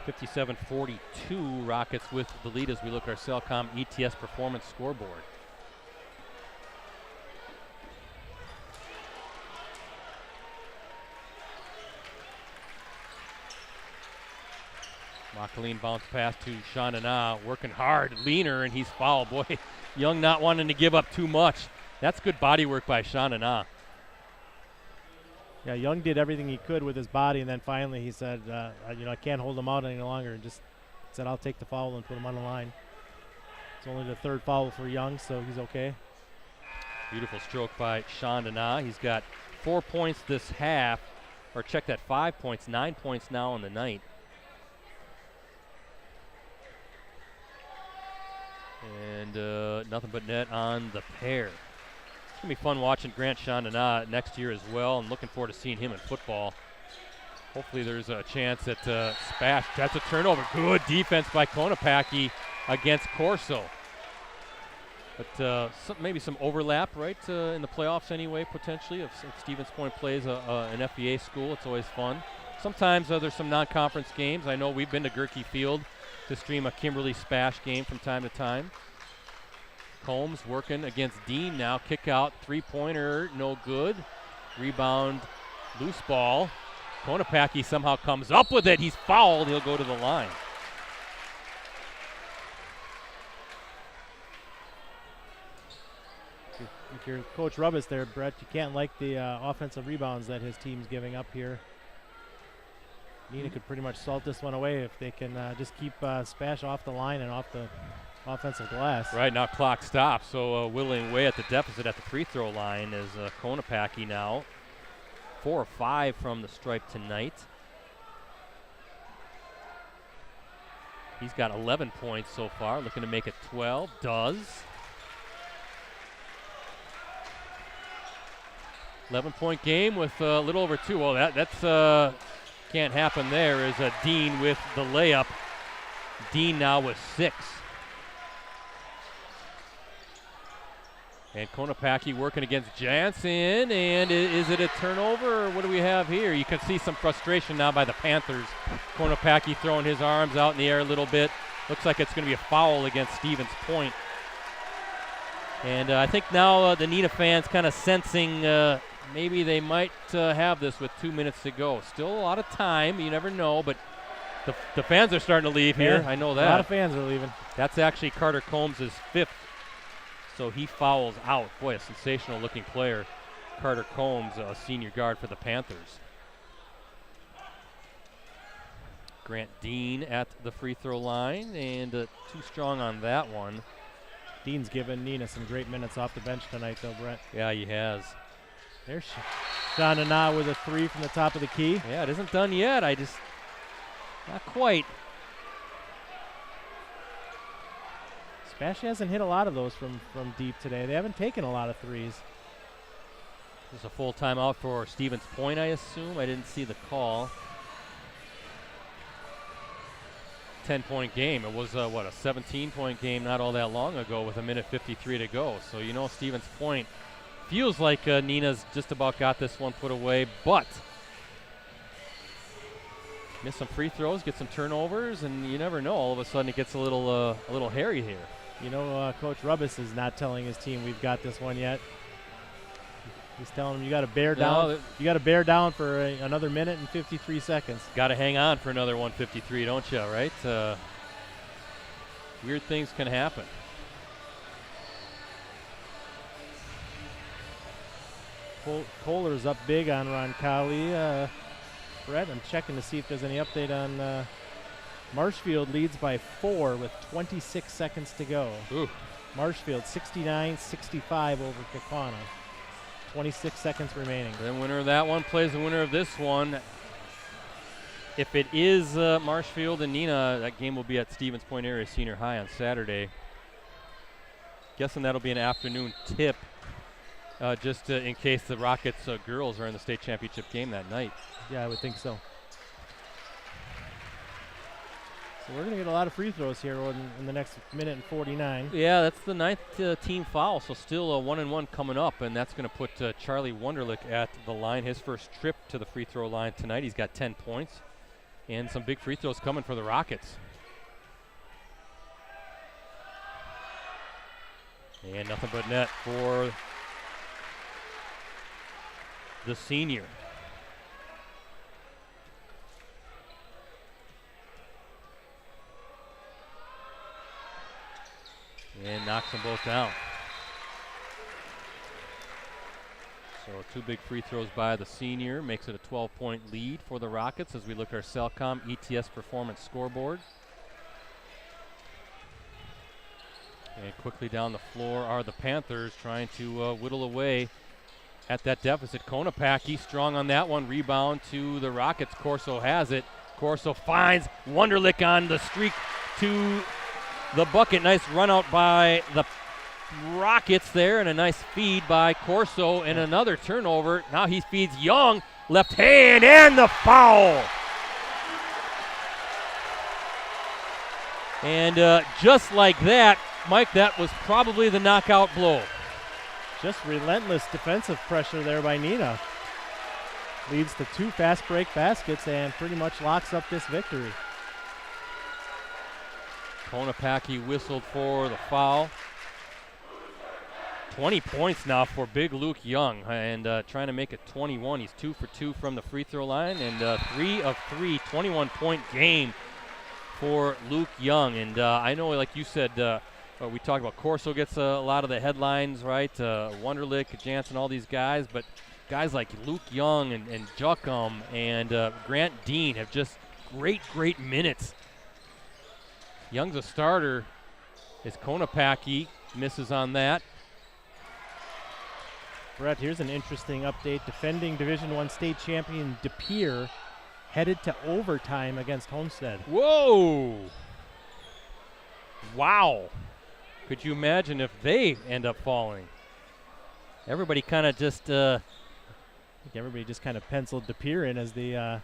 57-42, Rockets with the lead as we look at our Cellcom ETS performance scoreboard. Makaline bounce pass to Shanana, working hard, leaner, and he's fouled. Boy, Young not wanting to give up too much. That's good body work by Shanana. Yeah, Young did everything he could with his body, and then finally he said, I can't hold him out any longer, and just said, I'll take the foul and put him on the line. It's only the third foul for Young, so he's okay. Beautiful stroke by Shandana. He's got 4 points this half, or check that, 5 points, 9 points now on the night. And nothing but net on the pair. It's going to be fun watching Grant Shandana next year as well, and looking forward to seeing him in football. Hopefully there's a chance at SPASH. That's a turnover. Good defense by Konopaki against Corso. But maybe some overlap, right, in the playoffs anyway, potentially. If Stevens Point plays an FBA school, it's always fun. Sometimes there's some non-conference games. I know we've been to Gerke Field to stream a Kimberly SPASH game from time to time. Combs working against Dean now. Kick out, three-pointer, no good. Rebound, loose ball. Konopaki somehow comes up with it. He's fouled. He'll go to the line. If you're Coach Rubbis there, Brett, you can't like the offensive rebounds that his team's giving up here. Neenah could pretty much salt this one away if they can just keep SPASH off the line and off the offensive glass. Right, now clock stops, so whittling away at the deficit at the free throw line is Konopaki now. 4 or 5 from the stripe tonight. He's got 11 points so far, looking to make it 12. Does. 11-point game with a little over 2. Well, that's can't happen there. Is Dean with the layup. Dean now with 6. And Konopaki working against Jansen, and is it a turnover, or what do we have here? You can see some frustration now by the Panthers. Konopaki throwing his arms out in the air a little bit. Looks like it's going to be a foul against Stevens Point. And I think now the Neenah fans kind of sensing maybe they might have this with 2 minutes to go. Still a lot of time, you never know, but the fans are starting to leave here. Yeah, I know that. A lot of fans are leaving. That's actually Carter Combs' 5th. So he fouls out. Boy, a sensational looking player. Carter Combs, a senior guard for the Panthers. Grant Dean at the free throw line, and too strong on that one. Dean's given Neenah some great minutes off the bench tonight, though, Brett. Yeah, he has. There's Shanana with a 3 from the top of the key. Yeah, it isn't done yet. Not quite. SPASH hasn't hit a lot of those from deep today. They haven't taken a lot of threes. There's a full timeout for Stevens Point, I assume. I didn't see the call. 10-point game. It was, a 17-point game not all that long ago with 1:53 to go. So, Stevens Point feels like Neenah's just about got this one put away, but miss some free throws, get some turnovers, and you never know. All of a sudden it gets a little hairy here. Coach Rubbis is not telling his team we've got this one yet. He's telling them you got to bear down. You got to bear down for another minute and 53 seconds. Got to hang on for another 1:53, don't you? Right? Weird things can happen. Kohler's up big on Roncalli. Brett, I'm checking to see if there's any update on Marshfield leads by 4 with 26 seconds to go. Ooh. Marshfield 69-65 over Kaukauna. 26 seconds remaining. The winner of that one plays the winner of this one. If it is Marshfield and Neenah, that game will be at Stevens Point Area Senior High on Saturday. Guessing that'll be an afternoon tip, just in case the Rockets girls are in the state championship game that night. Yeah, I would think so. So we're going to get a lot of free throws here in the next minute and 49. Yeah, that's the 9th team foul, so still a 1-and-1 coming up, and that's going to put Charlie Wunderlich at the line. His first trip to the free throw line tonight. He's got 10 points, and some big free throws coming for the Rockets. And nothing but net for the senior. And knocks them both down. So 2 big free throws by the senior makes it a 12-point lead for the Rockets as we look at our Cellcom ETS Performance scoreboard. And quickly down the floor are the Panthers trying to whittle away at that deficit. Konopacki strong on that one. Rebound to the Rockets. Corso has it. Corso finds Wunderlich on the streak to the bucket. Nice run out by the Rockets there, and a nice feed by Corso, and another turnover. Now he feeds Young, left hand, and the foul. And just like that, Mike, that was probably the knockout blow. Just relentless defensive pressure there by Neenah. Leads to 2 fast break baskets and pretty much locks up this victory. Konopacki whistled for the foul. 20 points now for big Luke Young, and trying to make it 21. He's 2 for 2 from the free throw line, and 3 of 3, 21-point game for Luke Young. And I know, like you said, we talked about Corso gets a lot of the headlines, right? Wunderlich, Jansen, all these guys, but guys like Luke Young and Juckum and Grant Dean have just great minutes. Young's a starter. Is Konopacki misses on that. Brett, here's an interesting update. Defending Division I state champion De Pere headed to overtime against Homestead. Whoa! Wow. Could you imagine if they end up falling? Everybody kind of just I think everybody just kind of penciled De Pere in as the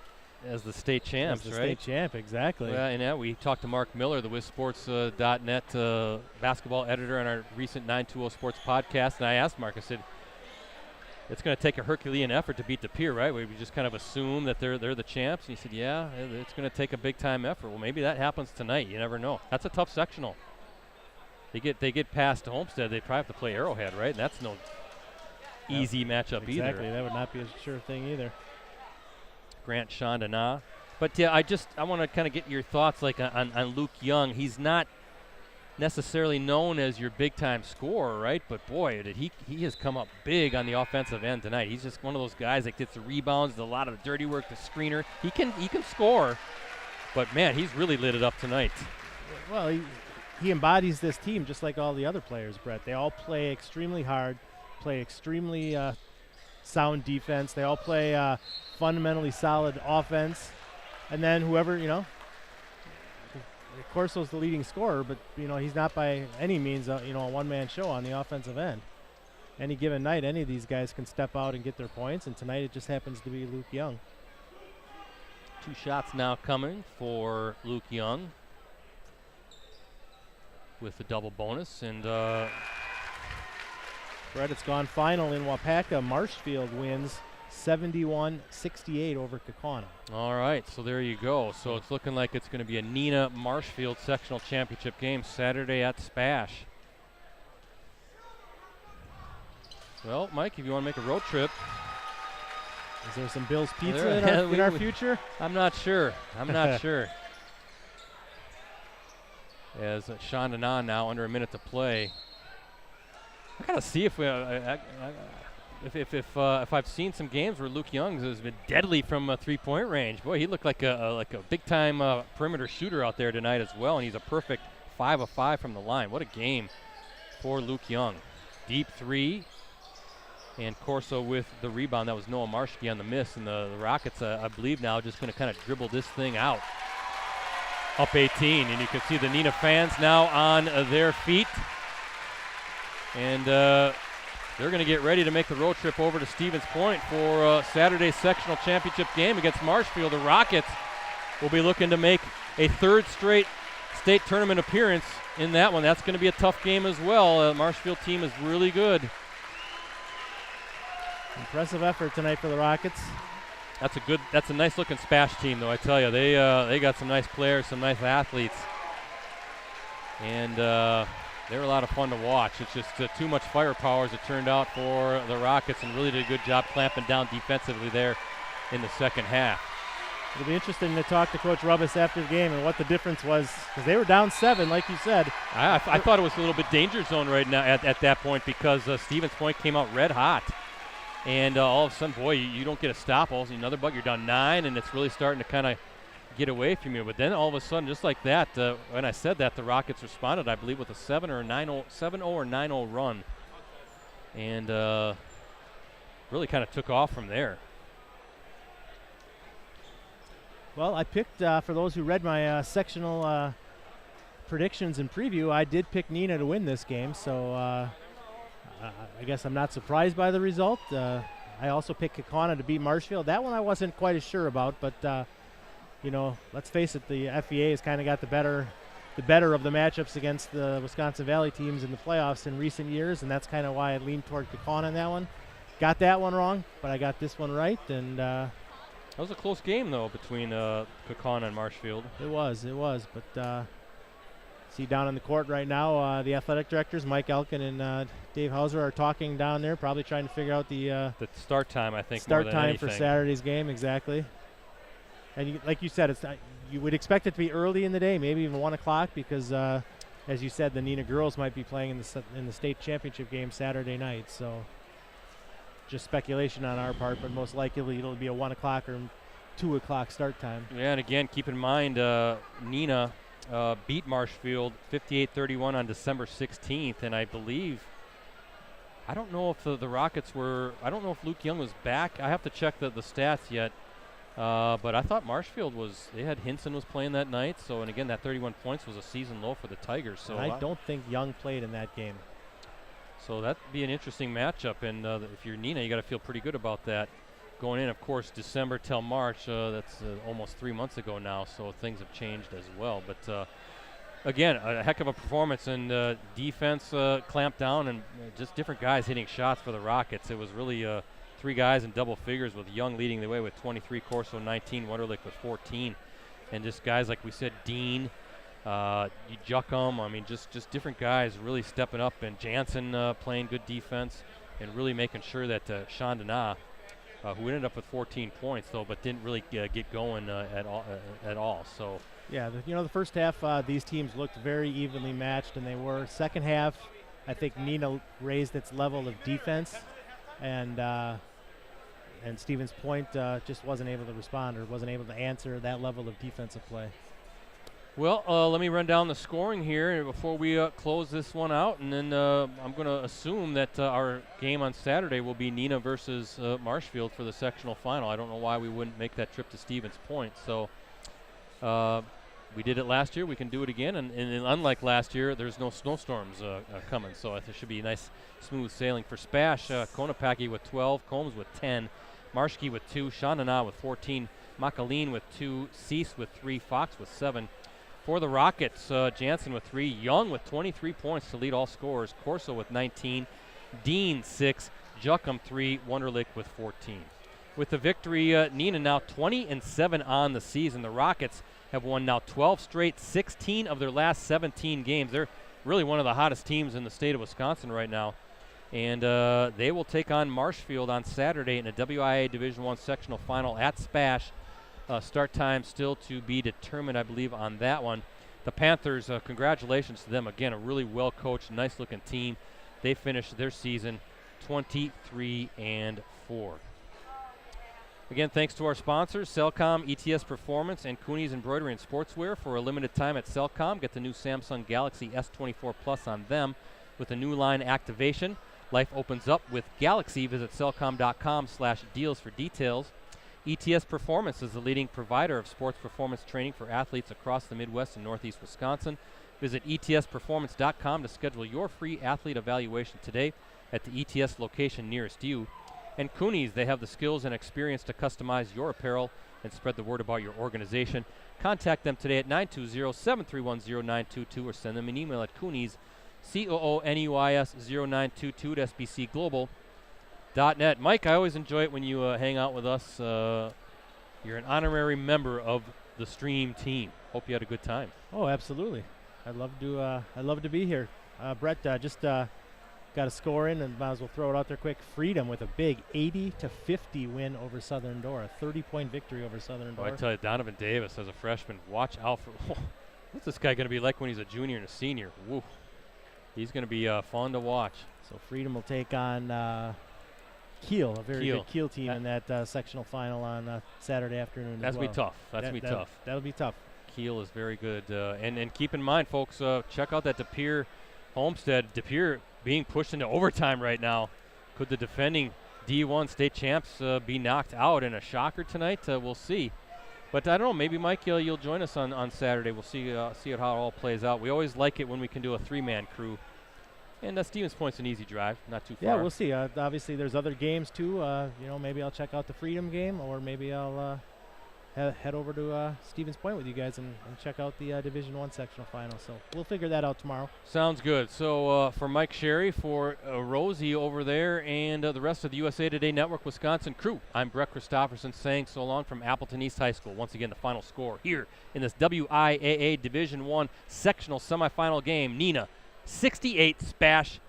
state champs, as the right? state champ, exactly. Well, and we talked to Mark Miller, the WISSports.net basketball editor on our recent 920 Sports podcast, and I asked Mark, I said, it's going to take a Herculean effort to beat De Pere, right? We just kind of assume that they're the champs. And he said, yeah, it's going to take a big-time effort. Well, maybe that happens tonight. You never know. That's a tough sectional. They get past Homestead. They probably have to play Arrowhead, right? And that's no easy matchup either. Exactly. That would not be a sure thing either. Grant Chandana. But, yeah, I want to kind of get your thoughts like on Luke Young. He's not necessarily known as your big-time scorer, right? But, boy, he has come up big on the offensive end tonight. He's just one of those guys that gets the rebounds, a lot of the dirty work, the screener. He can score, but, man, he's really lit it up tonight. Well, he embodies this team just like all the other players, Brett. They all play extremely hard, play extremely sound defense. They all play fundamentally solid offense. And then whoever, Corso's the leading scorer, but, he's not by any means, a one-man show on the offensive end. Any given night, any of these guys can step out and get their points, and tonight it just happens to be Luke Young. 2 shots now coming for Luke Young with the double bonus. And Brett, it's gone final in Wapaka. Marshfield wins 71-68 over Kaukauna. All right, so there you go. So it's looking like it's going to be a Neenah Marshfield sectional championship game Saturday at SPASH. Well, Mike, if you want to make a road trip. Is there some Bill's Pizza in our future? I'm not sure. I'm not sure. As Chandana now under a minute to play. I got to see if we if I've seen some games where Luke Young has been deadly from 3-point range, boy, he looked like a big time perimeter shooter out there tonight as well, and he's a perfect 5 of 5 from the line. What a game for Luke Young. Deep three, and Corso with the rebound. That was Noah Marshke on the miss, and the Rockets, I believe now, just going to kind of dribble this thing out. Up 18, and you can see the Neenah fans now on their feet, and they're going to get ready to make the road trip over to Stevens Point for Saturday's sectional championship game against Marshfield. The Rockets will be looking to make a third straight state tournament appearance in that one. That's going to be a tough game as well. Marshfield team is really good. Impressive effort tonight for the Rockets. That's a nice looking SPASH team, though. I tell you, they got some nice players, some nice athletes, and they're a lot of fun to watch. It's just too much firepower as it turned out for the Rockets, and really did a good job clamping down defensively there in the second half. It'll be interesting to talk to Coach Rubbis after the game and what the difference was, because they were down 7, like you said. I thought it was a little bit danger zone right now at that point, because Stevens Point came out red hot. And all of a sudden, boy, you don't get a stop. All of a sudden, another bucket, you're down 9, and it's really starting to kind of get away from you. But then all of a sudden, just like that, when I said that, the Rockets responded, I believe, with a 7-0 or 9-0 run. And really kind of took off from there. Well, I picked, for those who read my sectional predictions and preview, I did pick Neenah to win this game. So I guess I'm not surprised by the result. I also picked Kaukauna to beat Marshfield. That one I wasn't quite as sure about, but you know, let's face it, the FVA has kind of got the better of the matchups against the Wisconsin Valley teams in the playoffs in recent years, and that's kind of why I leaned toward Kaukauna in that one. Got that one wrong, but I got this one right, and that was a close game, though, between Kaukauna and Marshfield. It was, but see down on the court right now, the athletic directors, Mike Elkin and Dave Hauser, are talking down there, probably trying to figure out the start time, I think, start more than time anything. for Saturday's game, exactly. And like you said, it's not, you would expect it to be early in the day, maybe even 1 o'clock, because as you said, the Neenah girls might be playing in the state championship game Saturday night. So just speculation on our part, but most likely it'll be a 1 o'clock or 2 o'clock start time. Yeah, and again, keep in mind, Neenah beat Marshfield 58-31 on December 16th, and I believe, I don't know if the Rockets were, I don't know if Luke Young was back. I have to check the stats yet, but I thought Marshfield they had Hinson was playing that night, so, and again, that 31 points was a season low for the Tigers. So I don't think Young played in that game. So that'd be an interesting matchup, and if you're Neenah, you got to feel pretty good about that. Going in, of course, December till March, that's almost 3 months ago now, so things have changed as well. But again, a heck of a performance, and defense clamped down, and just different guys hitting shots for the Rockets. It was really 3 guys in double figures, with Young leading the way with 23, Corso 19, Wunderlich with 14. And just guys like we said, Dean, Juckum, I mean, just different guys really stepping up, and Jansen playing good defense and really making sure that Chandana, who ended up with 14 points, though, but didn't really get going at all. So, yeah, the first half, these teams looked very evenly matched, and they were. Second half, I think Neenah raised its level of defense, and Stevens Point just wasn't able to respond or wasn't able to answer that level of defensive play. Well, let me run down the scoring here before we close this one out, and then I'm going to assume that our game on Saturday will be Neenah versus Marshfield for the sectional final. I don't know why we wouldn't make that trip to Stevens Point. So we did it last year. We can do it again, and unlike last year, there's no snowstorms coming, so it should be nice, smooth sailing for SPASH. Konopaki with 12, Combs with 10, Marshke with 2, Chandana with 14, Makaline with 2, Cease with 3, Fox with 7. For the Rockets, Jansen with 3, Young with 23 points to lead all scorers, Corso with 19, Dean 6, Juckum 3, Wunderlich with 14. With the victory, Neenah now 20-7 on the season. The Rockets have won now 12 straight, 16 of their last 17 games. They're really one of the hottest teams in the state of Wisconsin right now. And they will take on Marshfield on Saturday in a WIAA Division I sectional final at SPASH. Start time still to be determined, I believe, on that one. The Panthers, congratulations to them. Again, a really well-coached, nice-looking team. They finished their season 23-4. Again, thanks to our sponsors, Cellcom, ETS Performance, and Cooney's Embroidery and Sportswear. For a limited time at Cellcom, get the new Samsung Galaxy S24 Plus on them with a new line activation. Life opens up with Galaxy. Visit cellcom.com/deals for details. ETS Performance is the leading provider of sports performance training for athletes across the Midwest and Northeast Wisconsin. Visit etsperformance.com to schedule your free athlete evaluation today at the ETS location nearest you. And Cooney's, they have the skills and experience to customize your apparel and spread the word about your organization. Contact them today at 920-731-0922 or send them an email at Cooney's, COONEYS0922 at SBCglobal.net. Mike, I always enjoy it when you hang out with us. You're an honorary member of the Stream team. Hope you had a good time. Oh, absolutely. I'd love to be here. Brett, just got a score in, and might as well throw it out there quick. Freedom with a big 80-50 win over Southern Door, a 30-point victory over Southern Door. I tell you, Donovan Davis as a freshman, watch out for what's this guy going to be like when he's a junior and a senior? Woo. He's going to be fun to watch. So Freedom will take on Kiel, a very good Kiel team in that sectional final on Saturday afternoon. That's going to be tough. That'll be tough. Kiel is very good. And keep in mind, folks, check out that De Pere Homestead. De Pere being pushed into overtime right now. Could the defending D1 state champs be knocked out in a shocker tonight? We'll see. But I don't know. Maybe, Mike, you'll join us on Saturday. We'll see how it all plays out. We always like it when we can do a three-man crew. And Stevens Point's an easy drive, not too far. Yeah, we'll see. Obviously, there's other games, too. Maybe I'll check out the Freedom game, or maybe I'll head over to Stevens Point with you guys and check out the Division I sectional final. So we'll figure that out tomorrow. Sounds good. So for Mike Sherry, for Rosie over there, and the rest of the USA Today Network Wisconsin crew, I'm Brett Christopherson saying so long from Appleton East High School. Once again, the final score here in this WIAA Division I sectional semifinal game. Neenah 68, SPASH